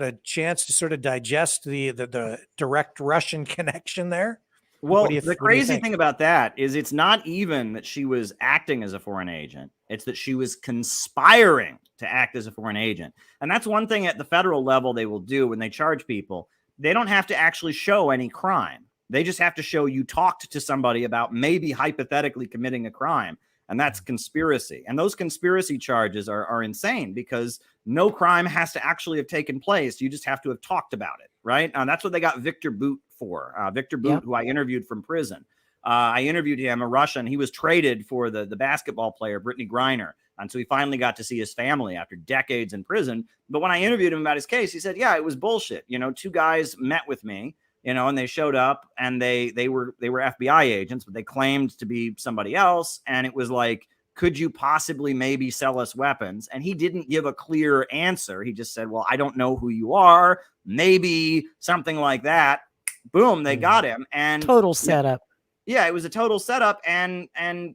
a chance to sort of digest the direct Russian connection there? Well, the crazy thing about that is it's not even that she was acting as a foreign agent. It's that she was conspiring to act as a foreign agent. And that's one thing at the federal level they will do when they charge people. They don't have to actually show any crime. They just have to show you talked to somebody about maybe hypothetically committing a crime. And that's conspiracy. And those conspiracy charges are insane because no crime has to actually have taken place. You just have to have talked about it, right? And that's what they got Victor Boot for. Victor Boot, who I interviewed from prison. I interviewed him, a Russian. He was traded for the basketball player, Brittany Griner. And so he finally got to see his family after decades in prison. But when I interviewed him about his case, he said, yeah, it was bullshit. You know, two guys met with me, you know, and they showed up and they were FBI agents, but they claimed to be somebody else. And it was like, could you possibly maybe sell us weapons? And he didn't give a clear answer. He just said, well, I don't know who you are. Maybe something like that. Boom, they got him. And total setup. Yeah, it was a total setup. And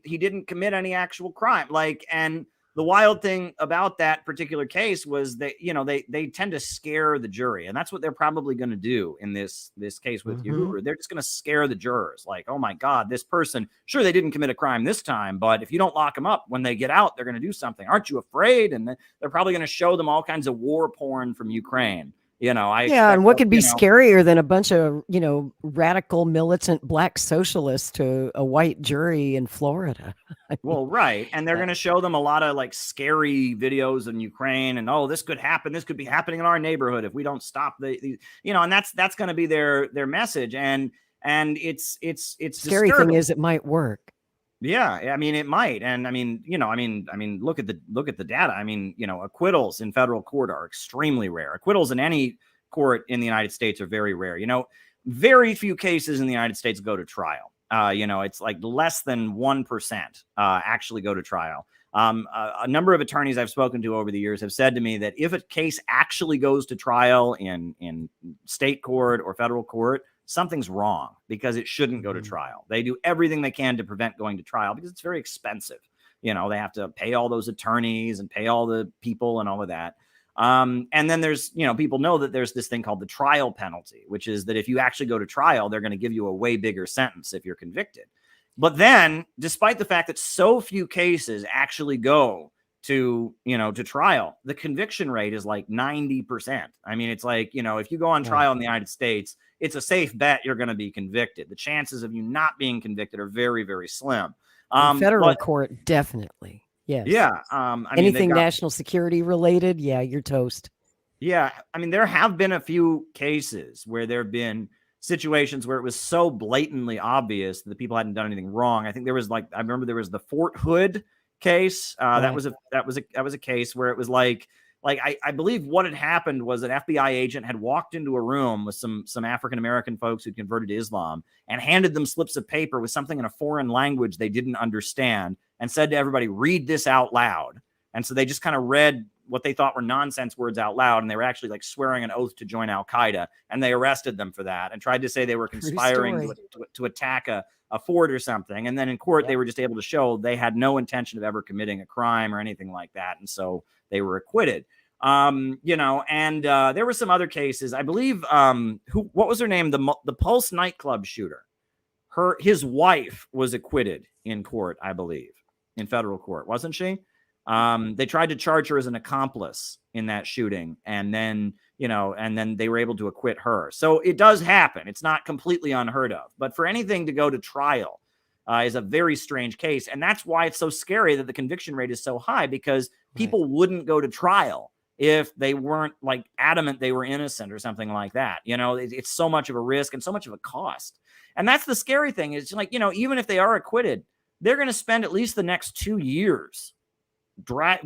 he didn't commit any actual crime. And the wild thing about that particular case was that, you know, they tend to scare the jury. And that's what they're probably going to do in this case with Uhuru. They're just going to scare the jurors. Like, oh my God, this person, sure, they didn't commit a crime this time, but if you don't lock them up when they get out, they're going to do something. Aren't you afraid? And they're probably going to show them all kinds of war porn from Ukraine. You know, and what could be scarier than a bunch of, you know, radical militant black socialists to a white jury in Florida? Well, right. And they're going to show them a lot of like scary videos in Ukraine and, oh, this could happen. This could be happening in our neighborhood if we don't stop the you know, and that's going to be their message. And it's scary disturbing. Thing is it might work. Yeah, I mean, it might. And I mean, you know, I mean, look at the data. I mean, you know, acquittals in federal court are extremely rare. Acquittals in any court in the United States are very rare. You know, very few cases in the United States go to trial. You know, it's like less than 1% actually go to trial. A number of attorneys I've spoken to over the years have said to me that if a case actually goes to trial in state court or federal court, something's wrong because it shouldn't go to trial. They do everything they can to prevent going to trial because it's very expensive. You know, they have to pay all those attorneys and pay all the people and all of that. And then there's, you know, people know that there's this thing called the trial penalty, which is that if you actually go to trial, they're going to give you a way bigger sentence if you're convicted. But then, despite the fact that so few cases actually go to, you know, to trial, the conviction rate is like 90%. I mean, it's like, you know, if you go on trial in the United States, it's a safe bet you're going to be convicted. The chances of you not being convicted are very, very slim. Federal court, definitely. Yes. Yeah. Anything national security related, yeah, you're toast. Yeah. I mean, there have been a few cases where there have been situations where it was so blatantly obvious that the people hadn't done anything wrong. I think there was I remember there was the Fort Hood case. Right. That was a case where it was like I believe what had happened was an FBI agent had walked into a room with some African-American folks who converted to Islam and handed them slips of paper with something in a foreign language they didn't understand and said to everybody, read this out loud. And so they just kind of read what they thought were nonsense words out loud. And they were actually like swearing an oath to join Al-Qaeda. And they arrested them for that and tried to say they were conspiring to attack a fort or something. And then in court, they were just able to show they had no intention of ever committing a crime or anything like that. And so they were acquitted. You know, and there were some other cases. I believe what was her name? The Pulse nightclub shooter. His wife was acquitted in court, I believe, in federal court, wasn't she? They tried to charge her as an accomplice in that shooting, and then they were able to acquit her. So it does happen. It's not completely unheard of. But for anything to go to trial is a very strange case, and that's why it's so scary that the conviction rate is so high, because people wouldn't go to trial if they weren't like adamant they were innocent or something like that. It's so much of a risk and so much of a cost. And that's the scary thing, is like, even if they are acquitted, they're going to spend at least the next 2 years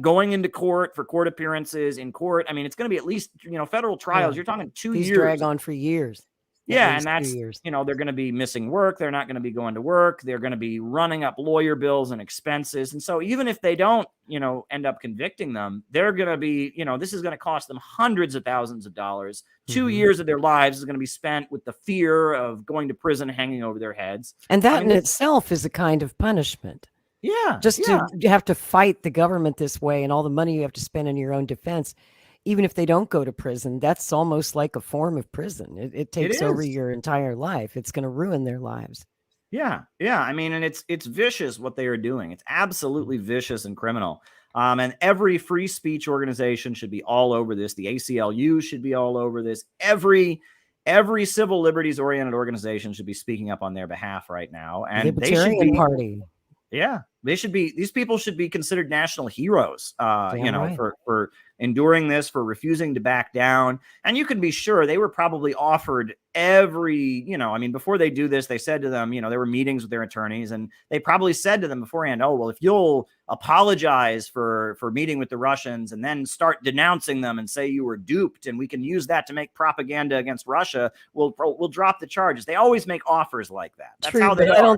going into court for court appearances in court. I mean, it's going to be at least, federal trials. You're talking 2 years. These drag on for years. Yeah, and that's, they're going to be missing work. They're not going to be going to work. They're going to be running up lawyer bills and expenses. And so even if they don't, end up convicting them, they're going to be, this is going to cost them hundreds of thousands of dollars. 2 years of their lives is going to be spent with the fear of going to prison hanging over their heads. And that in itself is a kind of punishment. Yeah. You have to fight the government this way, and all the money you have to spend in your own defense. Even if they don't go to prison, that's almost like a form of prison. It takes over your entire life. It's going to ruin their lives. Yeah. I mean, and it's vicious what they are doing. It's absolutely vicious and criminal. And every free speech organization should be all over this. The ACLU should be all over this. Every civil liberties oriented organization should be speaking up on their behalf right now. And Libertarian Party. Yeah, these people should be considered national heroes, right. for enduring this, for refusing to back down. And you can be sure they were probably offered before they do this, they said to them, there were meetings with their attorneys, and they probably said to them beforehand, oh, well, if you'll apologize for meeting with the Russians and then start denouncing them and say you were duped, and we can use that to make propaganda against Russia, we'll drop the charges. They always make offers like that. That's true, how they but are.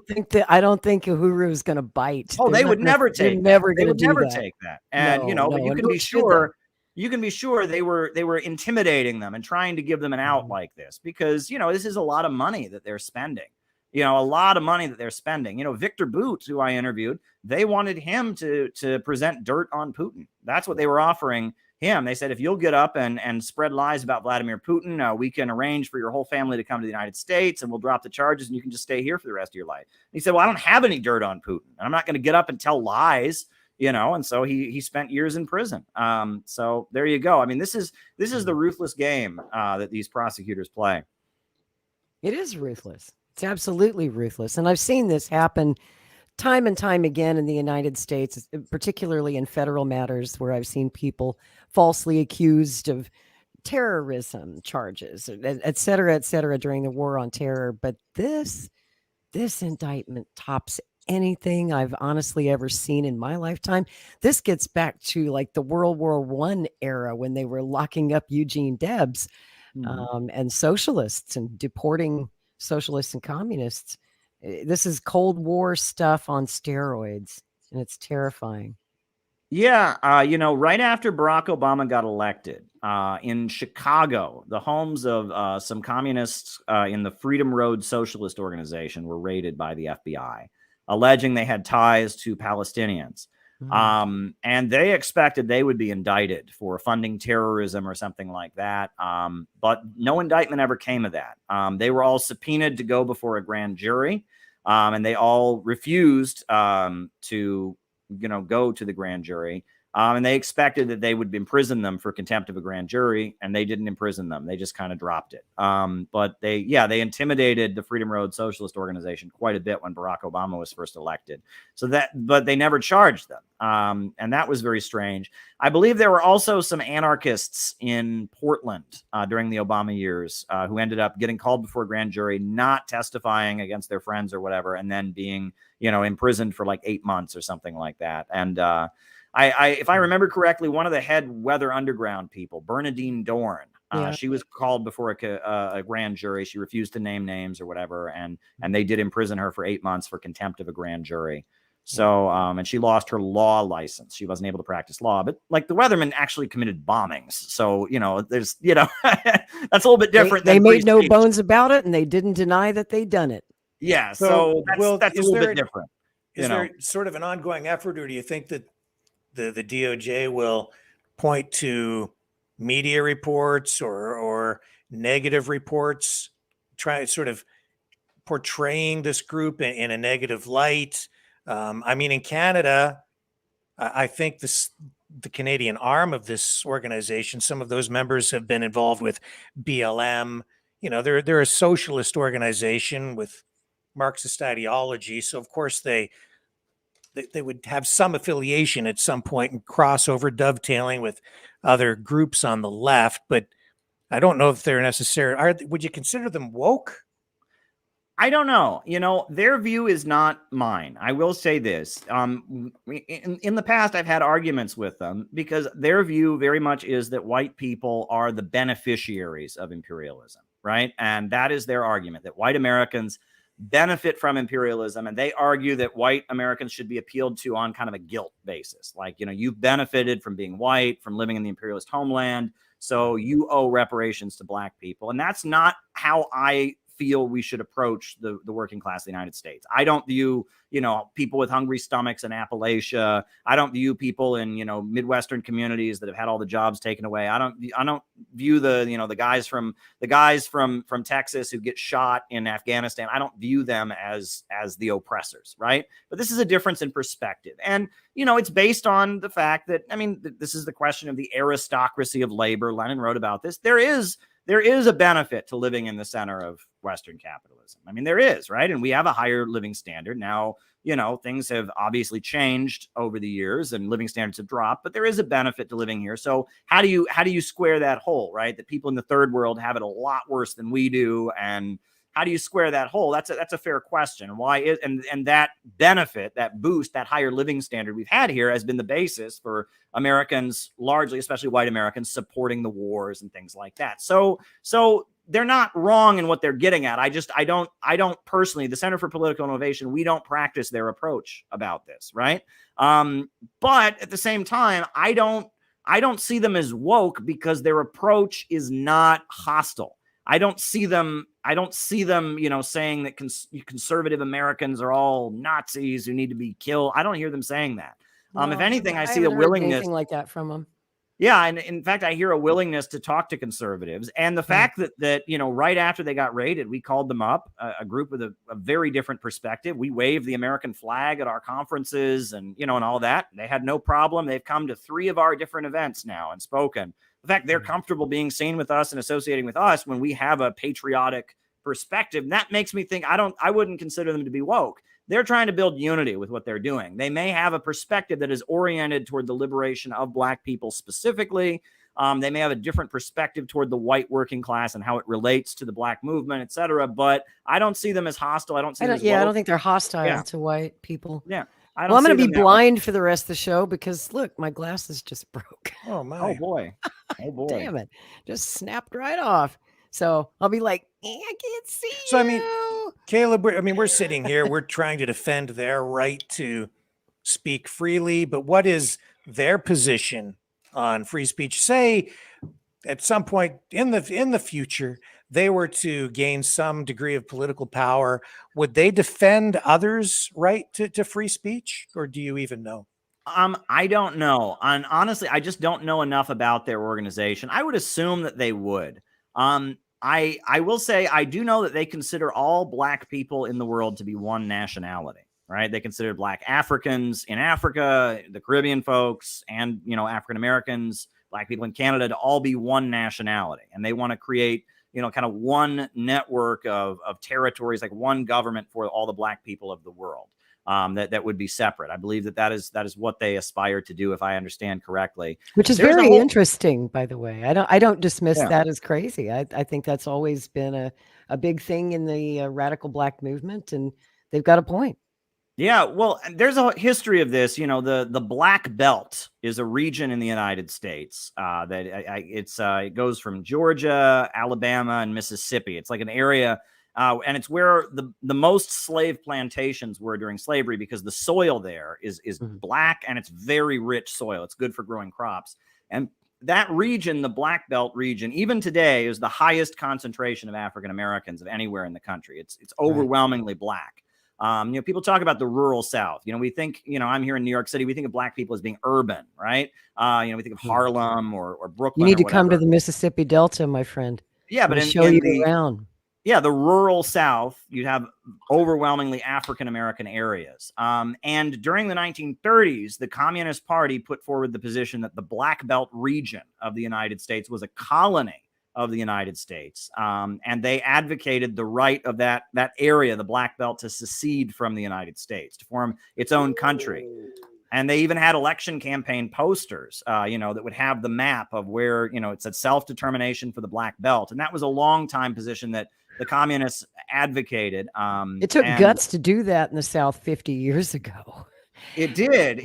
I don't think Uhuru is going to bite. Oh, they would never take that. And but you can be sure. You can be sure they were intimidating them and trying to give them an out like this, because this is a lot of money that they're spending. Victor Boot, who I interviewed, they wanted him to present dirt on Putin. That's what they were offering him. They said, if you'll get up and spread lies about Vladimir Putin, we can arrange for your whole family to come to the United States, and we'll drop the charges and you can just stay here for the rest of your life. And he said, well, I don't have any dirt on Putin, and I'm not going to get up and tell lies. And so he spent years in prison. So there you go. I mean, this is the ruthless game that these prosecutors play. It is ruthless. It's absolutely ruthless. And I've seen this happen time and time again in the United States, particularly in federal matters, where I've seen people falsely accused of terrorism charges, et cetera, during the war on terror. But this indictment tops anything I've honestly ever seen in my lifetime. This gets back to like the World War I era, when they were locking up Eugene Debs and socialists and deporting socialists and communists. This is Cold War stuff on steroids, and it's terrifying. Yeah. Right after Barack Obama got elected in Chicago, the homes of some communists in the Freedom Road Socialist Organization were raided by the FBI, alleging they had ties to Palestinians. And they expected they would be indicted for funding terrorism or something like that. But no indictment ever came of that. They were all subpoenaed to go before a grand jury, and they all refused to go to the grand jury. And they expected that they would imprison them for contempt of a grand jury, and they didn't imprison them. They just kind of dropped it. But they intimidated the Freedom Road Socialist Organization quite a bit when Barack Obama was first elected. But they never charged them. And that was very strange. I believe there were also some anarchists in Portland during the Obama years who ended up getting called before a grand jury, not testifying against their friends or whatever, and then being, imprisoned for like 8 months or something like that. And, if I remember correctly, one of the head Weather Underground people, Bernadine Dorn, she was called before a grand jury. She refused to name names or whatever, and they did imprison her for 8 months for contempt of a grand jury. So, and she lost her law license. She wasn't able to practice law. But like the Weathermen actually committed bombings, so there's that's a little bit different. They made no bones about it, and they didn't deny that they'd done it. Yeah, so that's a little bit different. Is there sort of an ongoing effort, or do you think that the DOJ will point to media reports or negative reports, try sort of portraying this group in a negative light? I mean, in Canada, I think the Canadian arm of this organization, some of those members have been involved with BLM. They're a socialist organization with Marxist ideology. So of course they would have some affiliation at some point and crossover dovetailing with other groups on the left, but I don't know if they're necessary. Would you consider them woke? I don't know. Their view is not mine. I will say this. In the past, I've had arguments with them because their view very much is that white people are the beneficiaries of imperialism, right? And that is their argument, that white Americans benefit from imperialism. And they argue that white Americans should be appealed to on kind of a guilt basis. Like, you've benefited from being white, from living in the imperialist homeland, so you owe reparations to black people. And that's not how I feel we should approach the working class of the United States. I don't view, people with hungry stomachs in Appalachia. I don't view people in, Midwestern communities that have had all the jobs taken away. I don't view the guys from Texas who get shot in Afghanistan. I don't view them as the oppressors, right? But this is a difference in perspective. And, it's based on the fact that, this is the question of the aristocracy of labor. Lenin wrote about this. There is a benefit to living in the center of Western capitalism. There is, right? And we have a higher living standard. Now, things have obviously changed over the years and living standards have dropped, but there is a benefit to living here. So how do you square that hole, right? That people in the third world have it a lot worse than we do. And how do you square that hole? That's a fair question. Why is and that benefit, that boost, that higher living standard we've had here has been the basis for Americans, largely, especially white Americans, supporting the wars and things like that. So they're not wrong in what they're getting at. I don't personally, the Center for Political Innovation, we don't practice their approach about this, right? But at the same time, I don't see them as woke because their approach is not hostile. I don't see them, saying that conservative Americans are all Nazis who need to be killed. I don't hear them saying that. If anything, I see a willingness. Anything like that from them. Yeah, and in fact, I hear a willingness to talk to conservatives, and the fact that right after they got raided, we called them up, a group with a very different perspective. We waved the American flag at our conferences, and and all that. They had no problem. They've come to 3 of our different events now and spoken. In fact, they're comfortable being seen with us and associating with us when we have a patriotic perspective. And that makes me think I wouldn't consider them to be woke. They're trying to build unity with what they're doing. They may have a perspective that is oriented toward the liberation of black people specifically. They may have a different perspective toward the white working class and how it relates to the black movement, et cetera. But I don't see them as hostile. I don't see them as woke. I don't think they're hostile to white people. Yeah. I'm going to be blind for the rest of the show because look, my glasses just broke. Oh my! Oh boy! Oh boy! Damn it! Just snapped right off. So I'll be like, I can't see. So Caleb, we're sitting here. We're trying to defend their right to speak freely, but what is their position on free speech? Say, at some point in the future, they were to gain some degree of political power, would they defend others' right to free speech, or do you even know? I don't know. And honestly, I just don't know enough about their organization. I would assume that they would. I will say I do know that they consider all black people in the world to be one nationality, right? They consider black Africans in Africa, the Caribbean folks, and African Americans, black people in Canada to all be one nationality. And they want to create kind of one network of territories, like one government for all the black people of the world. That would be separate. I believe that is what they aspire to do, if I understand correctly. Which is very interesting, by the way. I don't dismiss that as crazy. I think that's always been a big thing in the radical black movement, and they've got a point. Yeah, well, there's a history of this. The Black Belt is a region in the United States it goes from Georgia, Alabama, and Mississippi. It's like an area. And it's where the most slave plantations were during slavery, because the soil there is black and it's very rich soil. It's good for growing crops. And that region, the Black Belt region, even today is the highest concentration of African Americans of anywhere in the country. It's overwhelmingly black. People talk about the rural South. We think, I'm here in New York City. We think of black people as being urban, right? We think of Harlem or Brooklyn. You need to come to the Mississippi Delta, my friend. Yeah, but show you around. Yeah, the rural South, you'd have overwhelmingly African-American areas. And during the 1930s, the Communist Party put forward the position that the Black Belt region of the United States was a colony of the United States. And they advocated the right of that area, the Black Belt, to secede from the United States, to form its own country. And they even had election campaign posters, that would have the map of where, it said self-determination for the Black Belt. And that was a long time position that the communists advocated. It took guts to do that in the South 50 years ago. It did.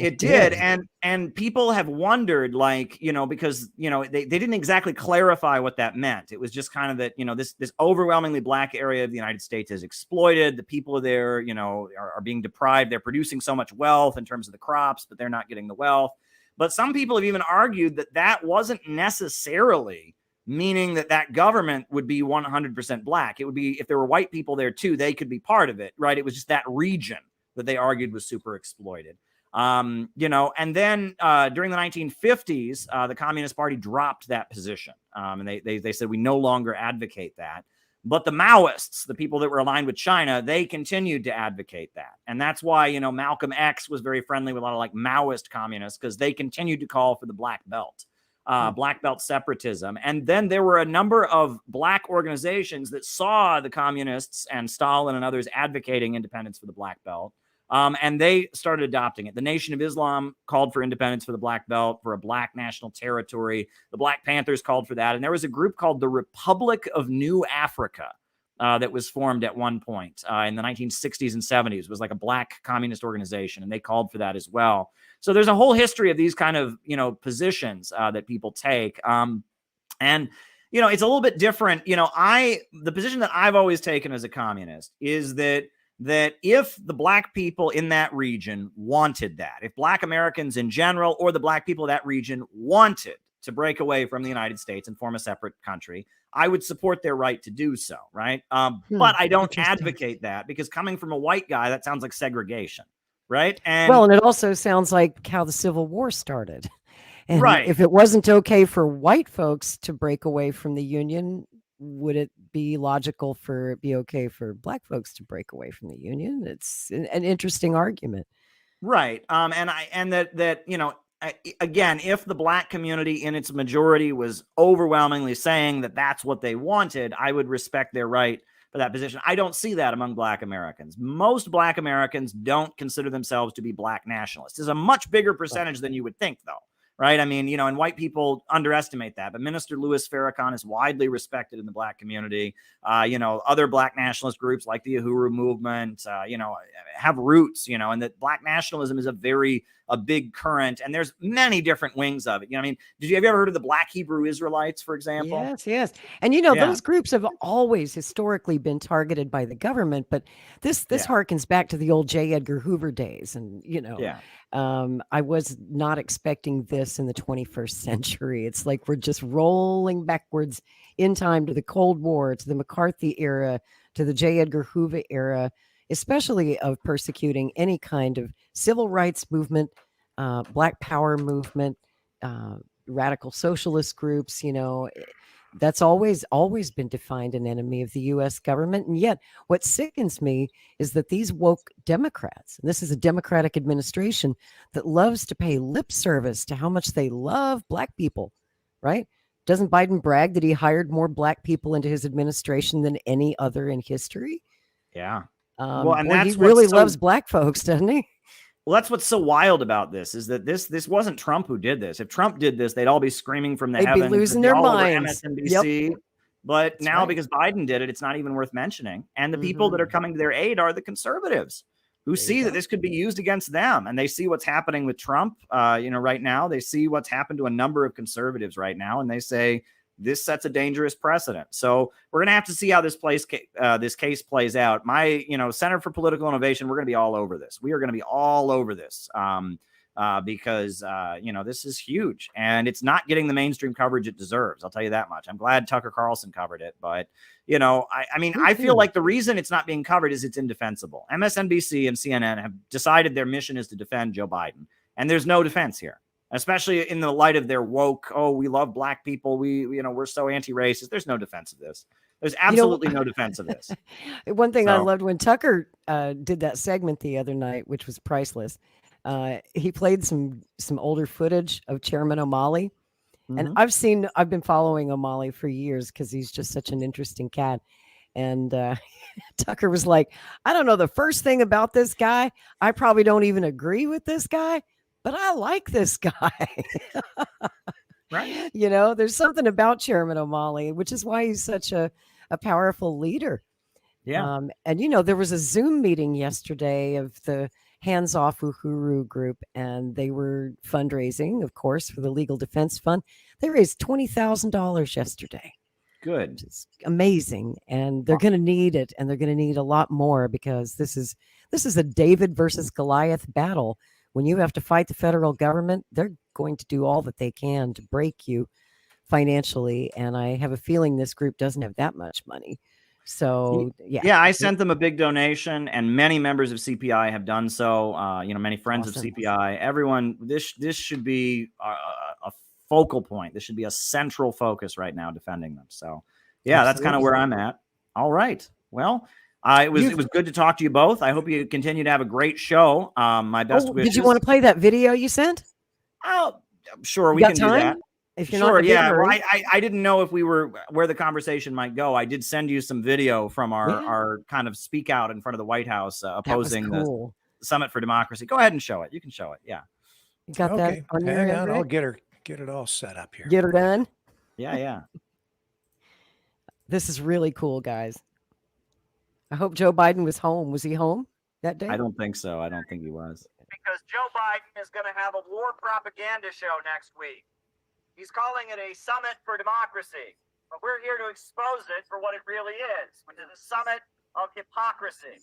And people have wondered, because, they didn't exactly clarify what that meant. It was just kind of that, this overwhelmingly Black area of the United States is exploited. The people there, are being deprived. They're producing so much wealth in terms of the crops, but they're not getting the wealth. But some people have even argued that that wasn't necessarily meaning that government would be 100% Black. It would be, if there were white people there too, they could be part of it, right? It was just that region that they argued was super exploited. And then during the 1950s, the Communist Party dropped that position. And they said, we no longer advocate that. But the Maoists, the people that were aligned with China, they continued to advocate that. And that's why, Malcolm X was very friendly with a lot of Maoist communists, because they continued to call for the Black Belt. Black Belt separatism. And then there were a number of Black organizations that saw the communists and Stalin and others advocating independence for the Black Belt. And they started adopting it. The Nation of Islam called for independence for the Black Belt, for a Black national territory. The Black Panthers called for that. And there was a group called the Republic of New Africa that was formed at one point in the 1960s and 70s. It was like a Black communist organization, and they called for that as well. So there's a whole history of these kind of, positions that people take. And, it's a little bit different. The position that I've always taken as a communist is that if the Black people in that region wanted that, if Black Americans in general or the Black people of that region wanted to break away from the United States and form a separate country, I would support their right to do so, right? But I don't advocate that, because coming from a white guy, that sounds like segregation, right? And it also sounds like how the Civil War started. And right. If it wasn't okay for white folks to break away from the Union, would it be logical for it be okay for Black folks to break away from the Union? It's an interesting argument. Right. Again, if the Black community in its majority was overwhelmingly saying that that's what they wanted, I would respect their right for that position. I don't see that among Black Americans. Most Black Americans don't consider themselves to be Black nationalists. It's a much bigger percentage than you would think, though. Right. I mean, and white people underestimate that. But Minister Louis Farrakhan is widely respected in the Black community. Other Black nationalist groups like the Uhuru movement, have roots, and that Black nationalism is a big current. And there's many different wings of it. Have you ever heard of the Black Hebrew Israelites, for example? Yes. And, those groups have always historically been targeted by the government. But this harkens back to the old J. Edgar Hoover days. And, I was not expecting this in the 21st century. It's like we're just rolling backwards in time to the Cold War, to the McCarthy era, to the J. Edgar Hoover era, especially of persecuting any kind of civil rights movement, Black Power movement, radical socialist groups. That's always been defined an enemy of the U.S. government. And yet what sickens me is that these woke Democrats, and this is a Democratic administration that loves to pay lip service to how much they love Black people, right? Doesn't Biden brag that he hired more Black people into his administration than any other in history? Yeah. He really loves Black folks, doesn't he? Well, that's what's so wild about this, is that this wasn't Trump who did this. If Trump did this, they'd all be screaming from the heavens. They'd be losing their minds. MSNBC. Yep. But now, because Biden did it, it's not even worth mentioning. And the people that are coming to their aid are the conservatives, who see that this could be used against them. And they see what's happening with Trump, right now. They see what's happened to a number of conservatives right now. And they say, this sets a dangerous precedent. So we're going to have to see how this case plays out. My, Center for Political Innovation, we're going to be all over this. We are going to be all over this because, this is huge, and it's not getting the mainstream coverage it deserves. I'll tell you that much. I'm glad Tucker Carlson covered it, but, I feel like the reason it's not being covered is it's indefensible. MSNBC and CNN have decided their mission is to defend Joe Biden, and there's no defense here. Especially in the light of their woke, we love Black people, we're so anti-racist. There's no defense of this. There's absolutely no defense of this. One thing I So- loved when Tucker did that segment the other night, which was priceless. He played some older footage of Chairman O'Malley. And I've been following O'Malley for years because he's just such an interesting cat. And Tucker was like, I don't know the first thing about this guy. I probably don't even agree with this guy, but I like this guy. Right. You know, there's something about Chairman O'Malley, which is why he's such a powerful leader. Yeah. And, you know, there was a Zoom meeting yesterday of the Hands Off Uhuru group, and they were fundraising, of course, for the Legal Defense Fund. They raised $20,000 yesterday. Good. Which is amazing. And they're going to need it. And they're going to need a lot more because this is a David versus Goliath battle. When you have to fight the federal government, they're going to do all that they can to break you financially. And I have a feeling this group doesn't have that much money. So, yeah. Yeah, I sent them a big donation, and many members of CPI have done so. Many friends Awesome. of CPI. Everyone, this should be a focal point. This should be a central focus right now, defending them. So, yeah, that's kind of where I'm at. All right. Well, it was good to talk to you both. I hope you continue to have a great show. My best wishes. Did you want to play that video you sent? Oh, sure, we can do that. If you're sure, not yeah. Well, I didn't know if we were where the conversation might go. I did send you some video from our kind of speak out in front of the White House opposing the Summit for Democracy. Go ahead and show it. You can show it. Yeah. You got that on your Hang end, on, Rick? I'll get it all set up here. Get her done. Yeah. This is really cool, guys. I hope Joe Biden was home. Was he home that day? I don't think so. I don't think he was. Because Joe Biden is going to have a war propaganda show next week. He's calling it a summit for democracy, but we're here to expose it for what it really is, which is a summit of hypocrisy.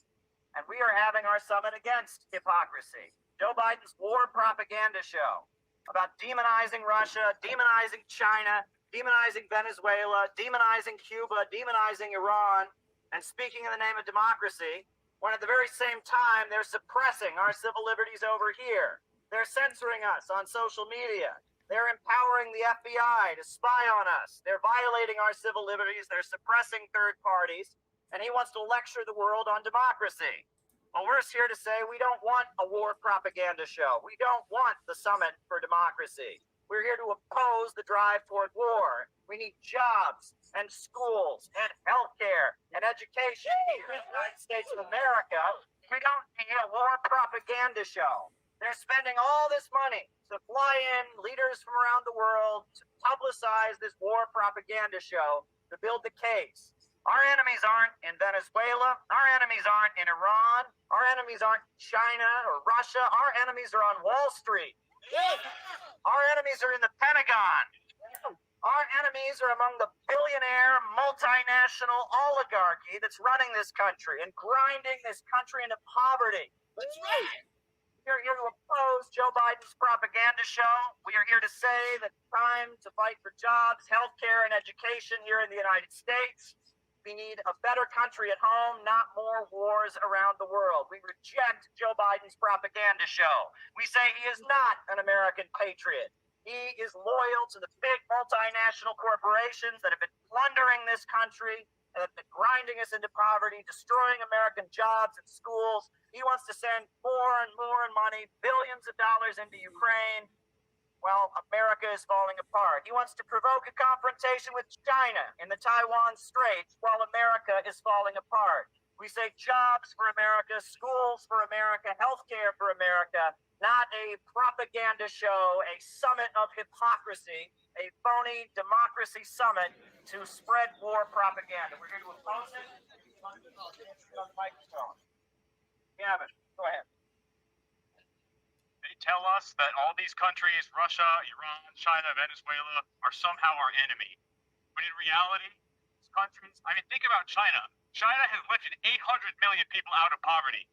And we are having our summit against hypocrisy. Joe Biden's war propaganda show about demonizing Russia, demonizing China, demonizing Venezuela, demonizing Cuba, demonizing Iran, and speaking in the name of democracy, when at the very same time they're suppressing our civil liberties over here. They're censoring us on social media. They're empowering the FBI to spy on us. They're violating our civil liberties. They're suppressing third parties. And he wants to lecture the world on democracy. Well, we're here to say we don't want a war propaganda show. We don't want the summit for democracy. We're here to oppose the drive toward war. We need jobs and schools and healthcare and education here in the United States of America. We don't need a war propaganda show. They're spending all this money to fly in leaders from around the world to publicize this war propaganda show to build the case. Our enemies aren't in Venezuela. Our enemies aren't in Iran. Our enemies aren't China or Russia. Our enemies are on Wall Street. Our enemies are in the Pentagon. Our enemies are among the billionaire multinational oligarchy that's running this country and grinding this country into poverty. That's right. We're here to oppose Joe Biden's propaganda show. We are here to say that it's time to fight for jobs, healthcare, and education here in the United States. We need a better country at home, not more wars around the world. We reject Joe Biden's propaganda show. We say he is not an American patriot. He is loyal to the big multinational corporations that have been plundering this country, that have been grinding us into poverty, destroying American jobs and schools. He wants to send more and more money, billions of dollars into Ukraine. Well, America is falling apart. He wants to provoke a confrontation with China in the Taiwan Straits while America is falling apart. We say jobs for America, schools for America, healthcare for America, not a propaganda show, a summit of hypocrisy, a phony democracy summit to spread war propaganda. We're here to oppose it. On the microphone. Gavin, go ahead. They tell us that all these countries, Russia, Iran, China, Venezuela, are somehow our enemy. But in reality, these countries, think about China. China has lifted 800 million people out of poverty.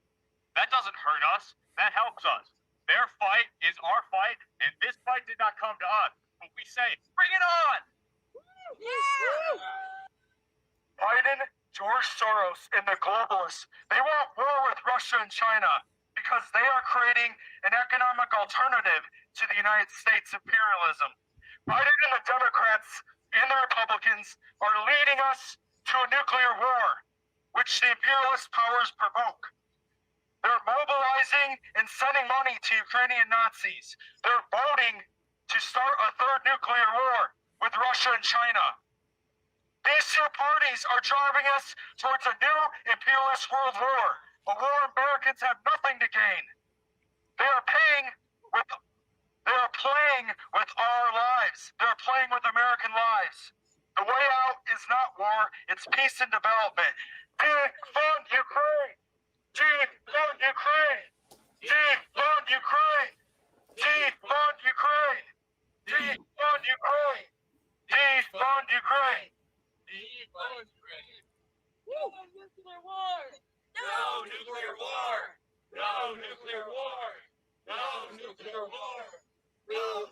That doesn't hurt us. That helps us. Their fight is our fight, and this fight did not come to us. But we say, bring it on! Yeah! Biden, George Soros, and the globalists, they want war with Russia and China because they are creating an economic alternative to the United States imperialism. Biden and the Democrats and the Republicans are leading us to a nuclear war, which the imperialist powers provoke. They're mobilizing and sending money to Ukrainian Nazis. They're voting to start a third nuclear war with Russia and China. These two parties are driving us towards a new imperialist world war, a war Americans have nothing to gain. They are playing with our lives. They're playing with American lives. The way out is not war, it's peace and development. Defund Ukraine! Defund Ukraine! Defund Ukraine! Defund Ukraine! Defund Ukraine! Defund Ukraine! Defund Ukraine! No nuclear war! No nuclear war! No nuclear war! No nuclear war! No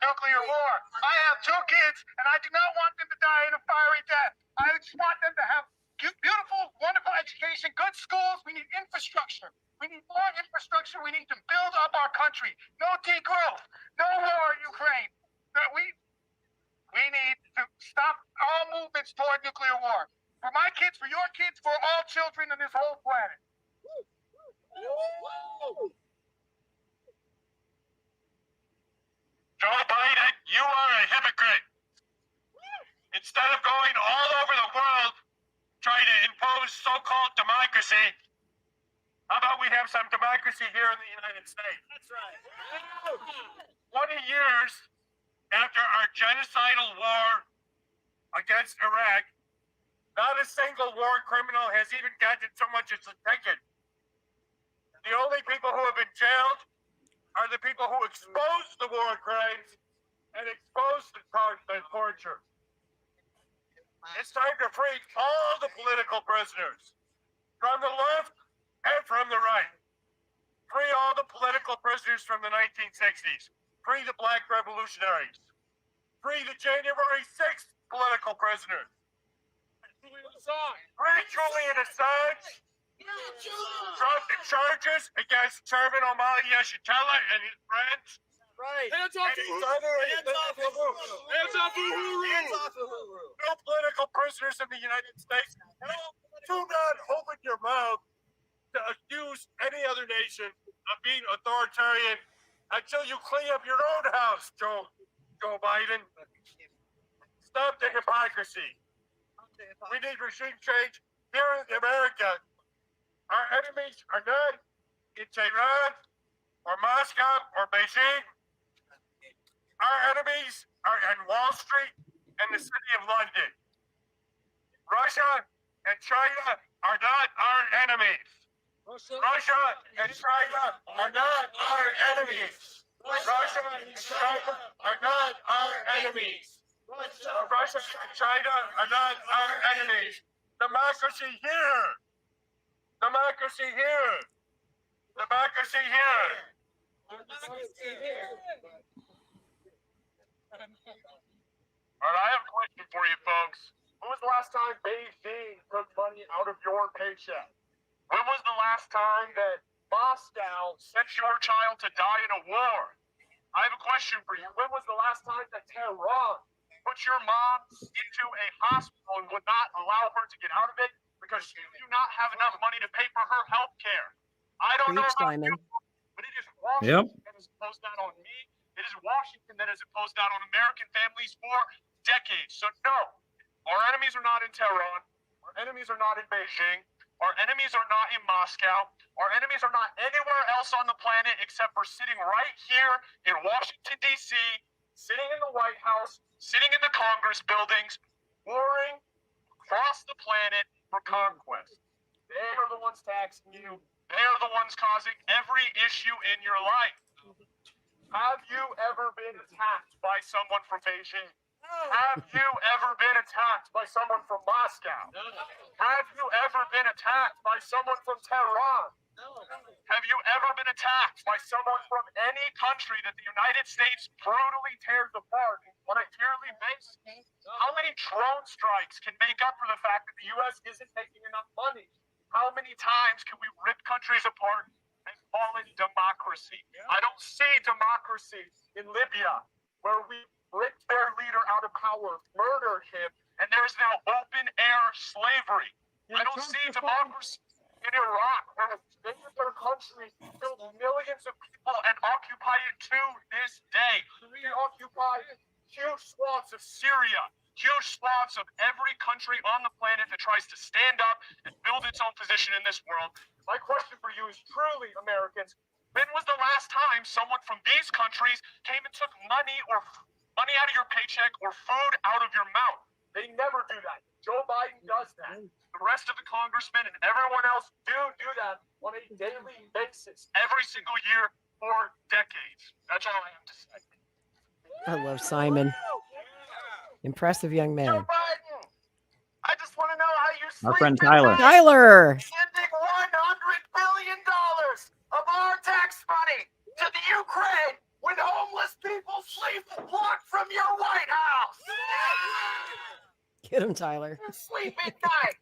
nuclear war! I have 2 kids, and I do not want them to die in a fiery death. I just want them to have beautiful, wonderful education, good schools. We need infrastructure. We need more infrastructure. We need to build up our country. No degrowth. No war in Ukraine. We need to stop all movements toward nuclear war. For my kids, for your kids, for all children on this whole planet. Joe Biden, you are a hypocrite. Instead of going all over the world trying to impose so-called democracy, how about we have some democracy here in the United States? That's right. 20 years after our genocidal war against Iraq, not a single war criminal has even gotten so much as a ticket. The only people who have been jailed are the people who exposed the war crimes and exposed the torture. It's time to free all the political prisoners, from the left and from the right. Free all the political prisoners from the 1960s. Free the black revolutionaries. Free the January 6th political prisoners. Free Julian Assange. Drop the charges against Chairman Omar Yeshitela and his friends. Right. Hands off Uhuru. Hands off Uhuru. No political prisoners in the United States. Do not open your mouth to accuse any other nation of being authoritarian until you clean up your own house, Joe Biden. Stop the hypocrisy. We need regime change here in America. Our enemies are not in Tehran or Moscow or Beijing. Our enemies are in Wall Street and the city of London. Russia and China are not our enemies. Russia and China are not our enemies. Russia and China are not our enemies. Russia and China are not our enemies. Democracy here. Democracy here. Democracy here. Democracy here. All right, I have a question for you folks. When was the last time Beijing took money out of your paycheck? When was the last time that Moscow sent your child to die in a war? I have a question for you. When was the last time that Tehran put your mom into a hospital and would not allow her to get out of it because you do not have enough money to pay for her health care? I don't know about you, but it is Washington that has imposed that on me. It is Washington that has imposed that on American families for decades. So no, our enemies are not in Tehran. Our enemies are not in Beijing. Our enemies are not in Moscow. Our enemies are not anywhere else on the planet except for sitting right here in Washington, D.C., sitting in the White House, sitting in the Congress buildings, warring across the planet for conquest. They are the ones taxing you. They are the ones causing every issue in your life. Have you ever been attacked by someone from Beijing? Have you ever been attacked by someone from Moscow? Have you ever been attacked by someone from Tehran? Have you ever been attacked by someone from any country that the United States brutally tears apart on a yearly basis? How many drone strikes can make up for the fact that the U.S. isn't making enough money? How many times can we rip countries apart and call it democracy? I don't see democracy in Libya, where we ripped their leader out of power, murdered him, and there is now open air slavery. I don't see democracy in Iraq, where their country killed millions of people and occupy it to this day. They occupy huge swaths of Syria, huge swaths of every country on the planet that tries to stand up and build its own position in this world. My question for you is truly, Americans, when was the last time someone from these countries came and took money out of your paycheck or food out of your mouth? They never do that. Joe Biden does that. The rest of the congressmen and everyone else do that on a daily basis, every single year for decades. That's all I have to say. I love Simon. Impressive young man. Joe Biden, I just want to know how you sleep Our friend at Tyler. night. Tyler. Sending $100 billion of our tax money to the Ukraine when homeless people sleep a block from your White House. Get him, Tyler. Sleep at night.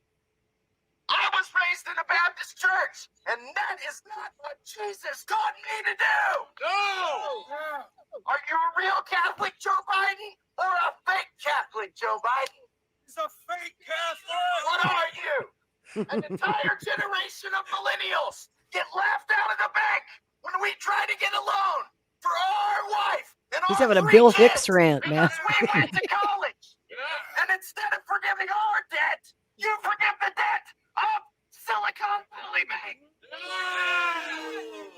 I was raised in a Baptist church, and that is not what Jesus taught me to do. No. Are you a real Catholic, Joe Biden, or a fake Catholic, Joe Biden? He's a fake Catholic. What are you? An entire generation of millennials get laughed out of the bank when we try to get a loan for our wife and He's our having a 3 Bill kids Hicks rant, man. because we went to college. And instead of forgiving our debt, you forgive the debt of Silicon Valley Bank.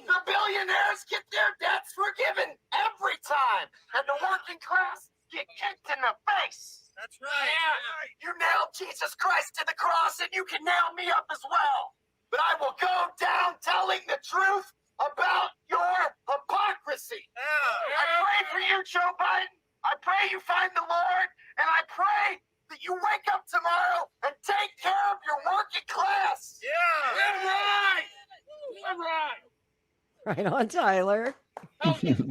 The billionaires get their debts forgiven every time, and the working class get kicked in the face. That's right. You nailed Jesus Christ to the cross, and you can nail me up as well. But I will go down telling the truth about your hypocrisy. I pray for you, Joe Biden. I pray you find the Lord, and I pray that you wake up tomorrow and take care of your working class. Yeah. Right. Right on, Tyler. I don't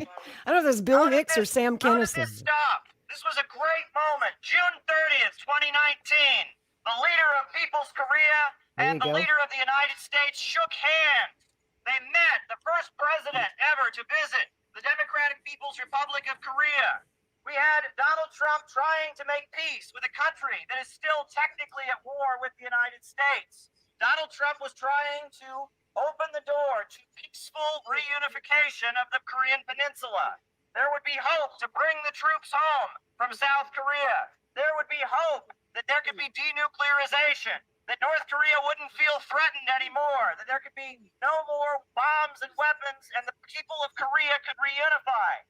know if it's Bill Hicks or Sam How did Kinison. this stop? This was a great moment. June 30th, 2019. The leader of People's Korea There and you the go. leader of the United States shook hands. They met, the first president ever to visit the Democratic People's Republic of Korea. We had Donald Trump trying to make peace with a country that is still technically at war with the United States. Donald Trump was trying to open the door to peaceful reunification of the Korean Peninsula. There would be hope to bring the troops home from South Korea. There would be hope that there could be denuclearization, that North Korea wouldn't feel threatened anymore, that there could be no more bombs and weapons, and the people of Korea could reunify.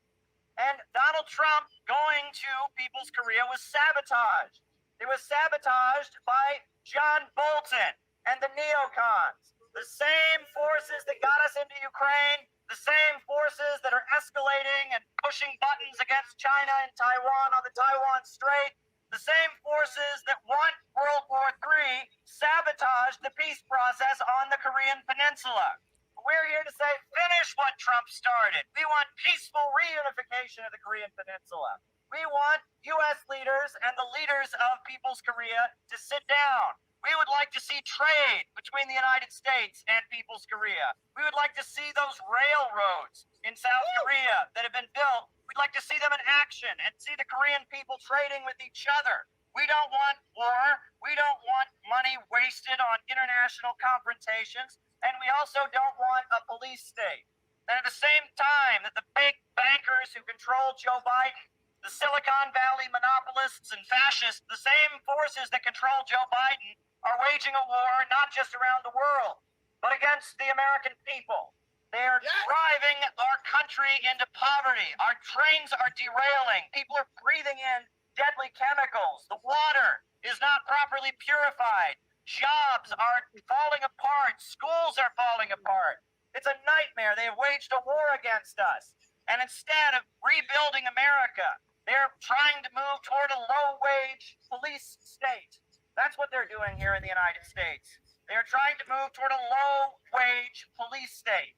And Donald Trump going to People's Korea was sabotaged. It was sabotaged by John Bolton and the neocons, the same forces that got us into Ukraine, the same forces that are escalating and pushing buttons against China and Taiwan on the Taiwan Strait, the same forces that want World War III sabotaged the peace process on the Korean Peninsula. We're here to say, finish what Trump started. We want peaceful reunification of the Korean Peninsula. We want U.S. leaders and the leaders of People's Korea to sit down. We would like to see trade between the United States and People's Korea. We would like to see those railroads in South Korea that have been built. We'd like to see them in action and see the Korean people trading with each other. We don't want war. We don't want money wasted on international confrontations. And we also don't want a police state. And at the same time that the big bankers who control Joe Biden, the Silicon Valley monopolists and fascists, the same forces that control Joe Biden, are waging a war not just around the world, but against the American people. They are driving our country into poverty. Our trains are derailing. People are breathing in deadly chemicals. The water is not properly purified. Jobs are falling apart. Schools are falling apart. It's a nightmare. They have waged a war against us. And instead of rebuilding America, they're trying to move toward a low-wage police state. That's what they're doing here in the United States. They're trying to move toward a low-wage police state.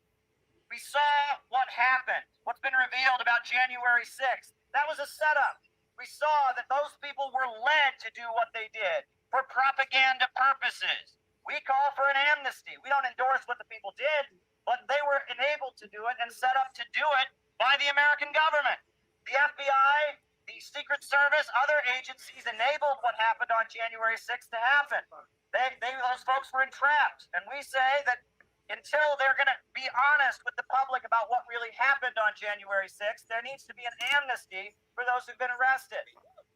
We saw what happened, what's been revealed about January 6th. That was a setup. We saw that those people were led to do what they did for propaganda purposes. We call for an amnesty. We don't endorse what the people did, but they were enabled to do it and set up to do it by the American government. The FBI the Secret Service, other agencies enabled what happened on January 6th to happen. Those folks were entrapped. And we say that until they're going to be honest with the public about what really happened on January 6th, there needs to be an amnesty for those who've been arrested.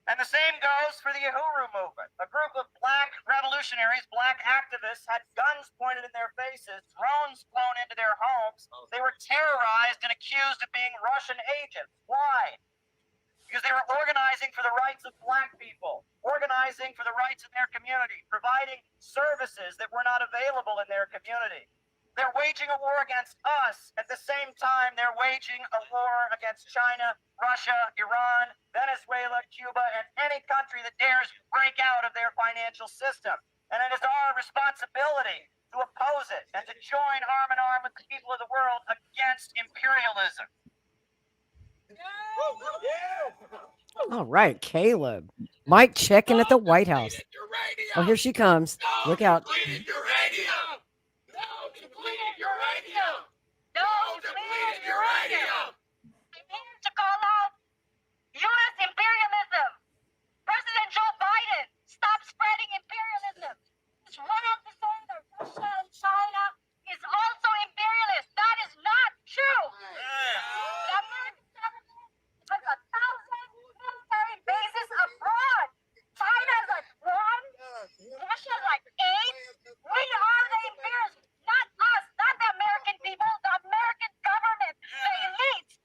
And the same goes for the Uhuru movement. A group of black revolutionaries, black activists, had guns pointed in their faces, drones flown into their homes. They were terrorized and accused of being Russian agents. Why? Because they were organizing for the rights of black people, organizing for the rights of their community, providing services that were not available in their community. They're waging a war against us. At the same time, they're waging a war against China, Russia, Iran, Venezuela, Cuba, and any country that dares break out of their financial system. And it is our responsibility to oppose it and to join arm in arm with the people of the world against imperialism. All right, Caleb. Mike checking at the White House. Oh, here she comes. Look out. To call out U.S. imperialism. President Joe Biden, stop spreading imperialism. It's one of the saying that Russia and China is also imperialist. That is not true. The American government has 1,000 military bases abroad. China has like 1. Russia has like 8. We are the imperialists, not us, not the American people, the American government, the elites.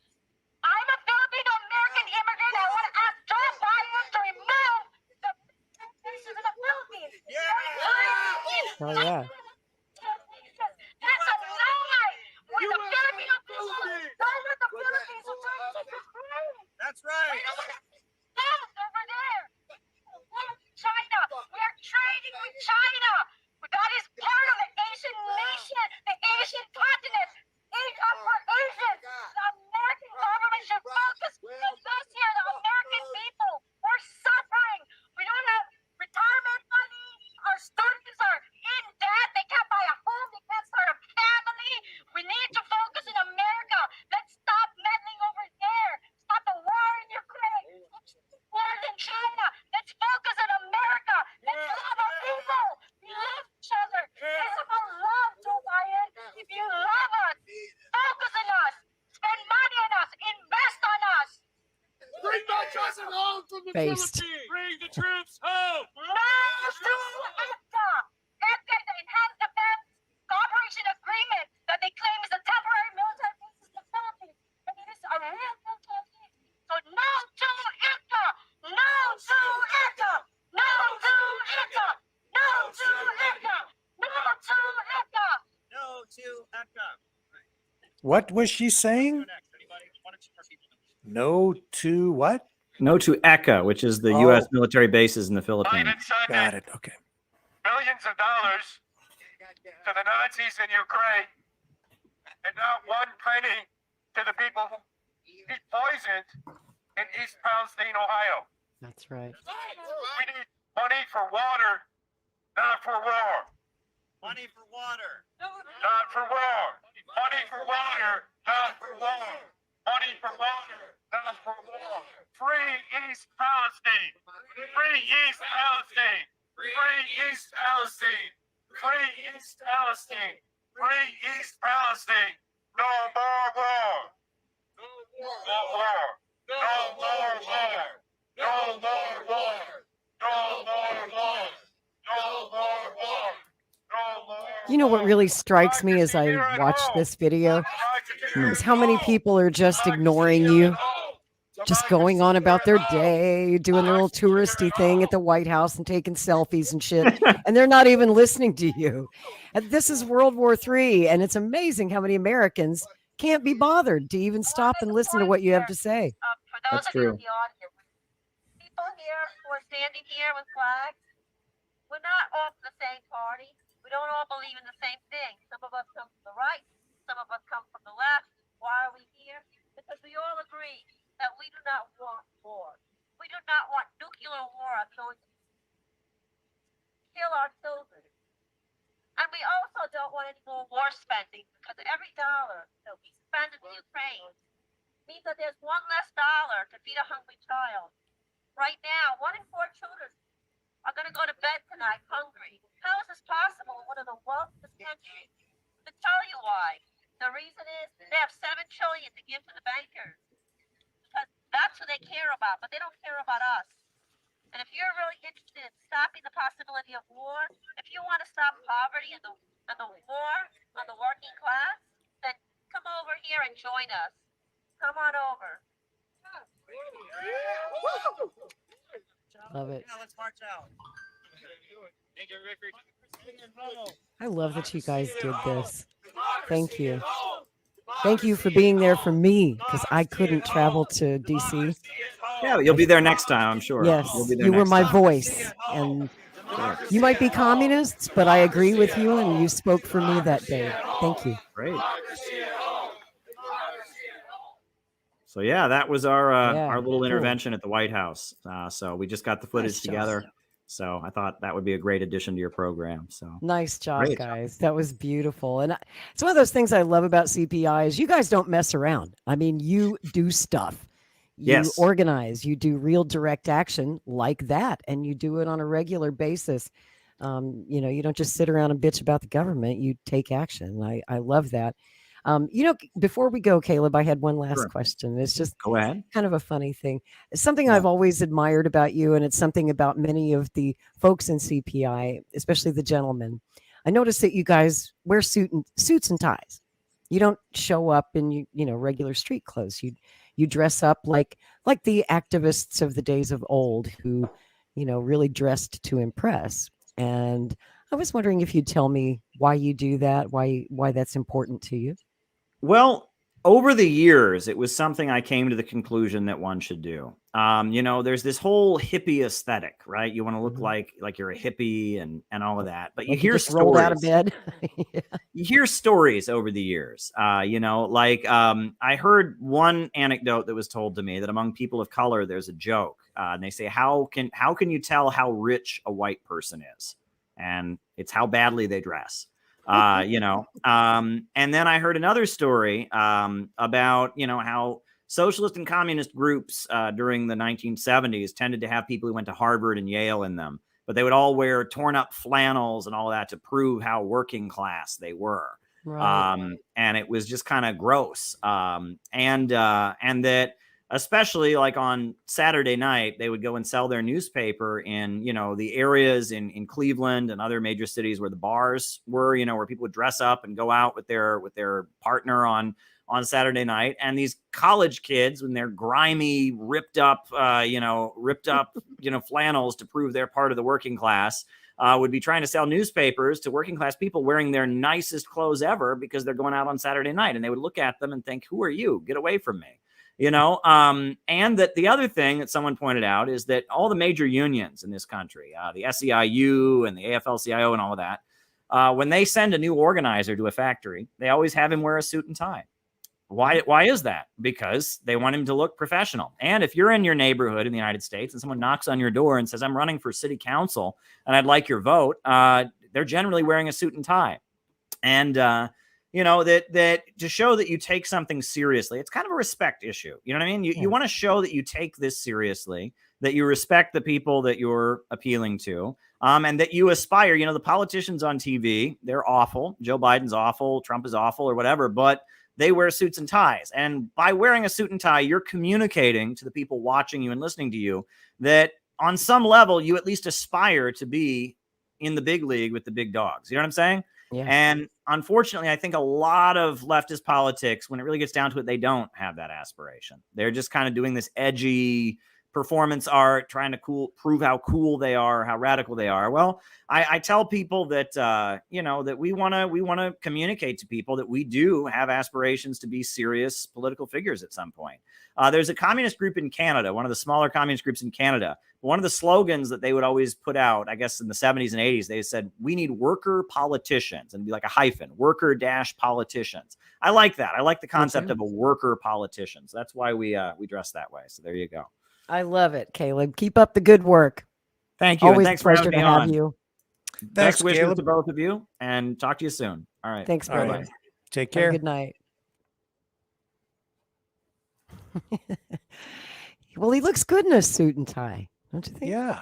I'm a Filipino American immigrant. I want to ask Joe Biden to remove the bases in the Philippines. Oh, yeah. That's a lie. We're the Filipino people. Those are the Philippines who turned to Ukraine. That's right. Yes, over there. China. We are trading with China. That is part of the Asian nation, the Asian continent. Income for Asians. The American government should focus on this here, the American people. We're suffering. We don't have retirement money. Our students are in debt. They can't buy a home. They can't start a family. We need to focus in America. Let's stop meddling over there. Stop the war in Ukraine. War in China. Let's focus in America. Let's love our people. We love each other. It's about love, Joe Biden. If you love us, focus on us. Spend money on us. Invest on us. Bring my cousin home from the Based. Philippines. Bring the troops home. No to EFTA. EFTA is the Enhanced Defense Cooperation Agreement that they claim is a temporary military base in the Philippines. And it is a real military base. So no to EFTA. No to EFTA. No to EFTA. No to EFTA. No to EFTA. No to EFTA. What was she saying? No to what? No to ECA, which is the Oh. U.S. military bases in the Philippines. Biden said Got it. Okay. billions of dollars to the Nazis in Ukraine and not one penny to the people who eat poisoned in East Palestine, Ohio. That's right. We need money for water, not for war. Money for water. Not for war. Money for water, not for war. Money for water, not for war. Free East Palestine. Free East Palestine. Free East Palestine. Free East Palestine. Free East Palestine. No more war. No war. No more war. No more war. No more war. No more war. No more. You know what really strikes me as I watch this video is how many people are just ignoring you, just going on about their day, doing their little touristy thing at the White House and taking selfies and shit, and they're not even listening to you. And this is World War III, and it's amazing how many Americans can't be bothered to even stop and listen to what you have to say. For those That's of you true. in the audience, people here who are standing here with flags, we're not all from the same party. We don't all believe in the same thing. Some of us come from the right, some of us come from the left. Why are we here? Because we all agree that we do not want war. We do not want nuclear war on children. Kill our children. And we also don't want any more war spending, because every dollar that we spend in Ukraine means that there's one less dollar to feed a hungry child. Right now, 1 in 4 children are going to go to bed tonight hungry. How is this possible in one of the wealthiest countries? To tell you why. The reason is they have $7 trillion to give to the bankers. Because that's who they care about, but they don't care about us. And if you're really interested in stopping the possibility of war, if you want to stop poverty and the war on the working class, then come over here and join us. Come on over. Love it. Now let's march out. I love that you guys did this. Thank you. Thank you for being there for me because I couldn't travel to DC. Yeah, you'll be there next time, I'm sure. Yes, You'll be there you were next my time. voice. And you might be communists, but I agree with you and you spoke for me that day. Thank you. Great. So yeah, that was our little intervention at the White House. So we just got the footage Nice together. So I thought that would be a great addition to your program. So Nice job, Great. guys. That was beautiful. And it's one of those things I love about CPI is you guys don't mess around. I mean, you do stuff. You Yes. organize, you do real direct action like that, and you do it on a regular basis. You don't just sit around and bitch about the government. You take action. I love that. Before we go, Caleb, I had one last Sure. question. It's just Go ahead. kind of a funny thing. It's something Yeah. I've always admired about you, and it's something about many of the folks in CPI, especially the gentlemen. I noticed that you guys wear suits and ties. You don't show up in regular street clothes. You dress up like the activists of the days of old who really dressed to impress. And I was wondering if you'd tell me why you do that, why that's important to you. Well, over the years, it was something I came to the conclusion that one should do. There's this whole hippie aesthetic, right? You want to look Mhm. like you're a hippie and all of that, but you Like hear just rolled out of stories. bed. Yeah. You hear stories over the years. I heard one anecdote that was told to me that among people of color, there's a joke, and they say, "How can you tell how rich a white person is?" And it's how badly they dress. And then I heard another story about how socialist and communist groups during the 1970s tended to have people who went to Harvard and Yale in them, but they would all wear torn up flannels and all that to prove how working class they were. Right. And it was just kind of gross. And that especially like on Saturday night, they would go and sell their newspaper in, the areas in Cleveland and other major cities where the bars were, where people would dress up and go out with their partner on Saturday night. And these college kids, when they're grimy, ripped up flannels to prove they're part of the working class, would be trying to sell newspapers to working class people wearing their nicest clothes ever because they're going out on Saturday night. And they would look at them and think, "Who are you? Get away from me." And that the other thing that someone pointed out is that all the major unions in this country, the SEIU and the AFL-CIO and all of that, when they send a new organizer to a factory, they always have him wear a suit and tie. Why is that? Because they want him to look professional. And if you're in your neighborhood in the United States and someone knocks on your door and says, "I'm running for city council and I'd like your vote," they're generally wearing a suit and tie. And, that to show that you take something seriously, it's kind of a respect issue. You know what I mean? You want to show that you take this seriously, that you respect the people that you're appealing to, and that you aspire. The politicians on TV, they're awful. Joe Biden's awful. Trump is awful or whatever, but they wear suits and ties. And by wearing a suit and tie, you're communicating to the people watching you and listening to you that on some level, you at least aspire to be in the big league with the big dogs. You know what I'm saying? Yeah. And unfortunately, I think a lot of leftist politics, when it really gets down to it, they don't have that aspiration. They're just kind of doing this edgy performance art, trying to prove how cool they are, how radical they are. Well, I tell people that, that we want to communicate to people that we do have aspirations to be serious political figures at some point. There's a communist group in Canada, one of the smaller communist groups in Canada. One of the slogans that they would always put out, I guess in the 70s and 80s, they said, "We need worker politicians," and be like a hyphen, worker-politicians. I like that. I like the concept of a worker politician. So that's why we dress that way. So there you go. I love it, Caleb. Keep up the good work. Thank you. Always And thanks a for pleasure having to me have on. you. Best wishes Caleb. to both of you, and talk to you soon. All right. Thanks, All brother. right. Take Have a care. good night. Well, he looks good in a suit and tie, don't you think? Yeah.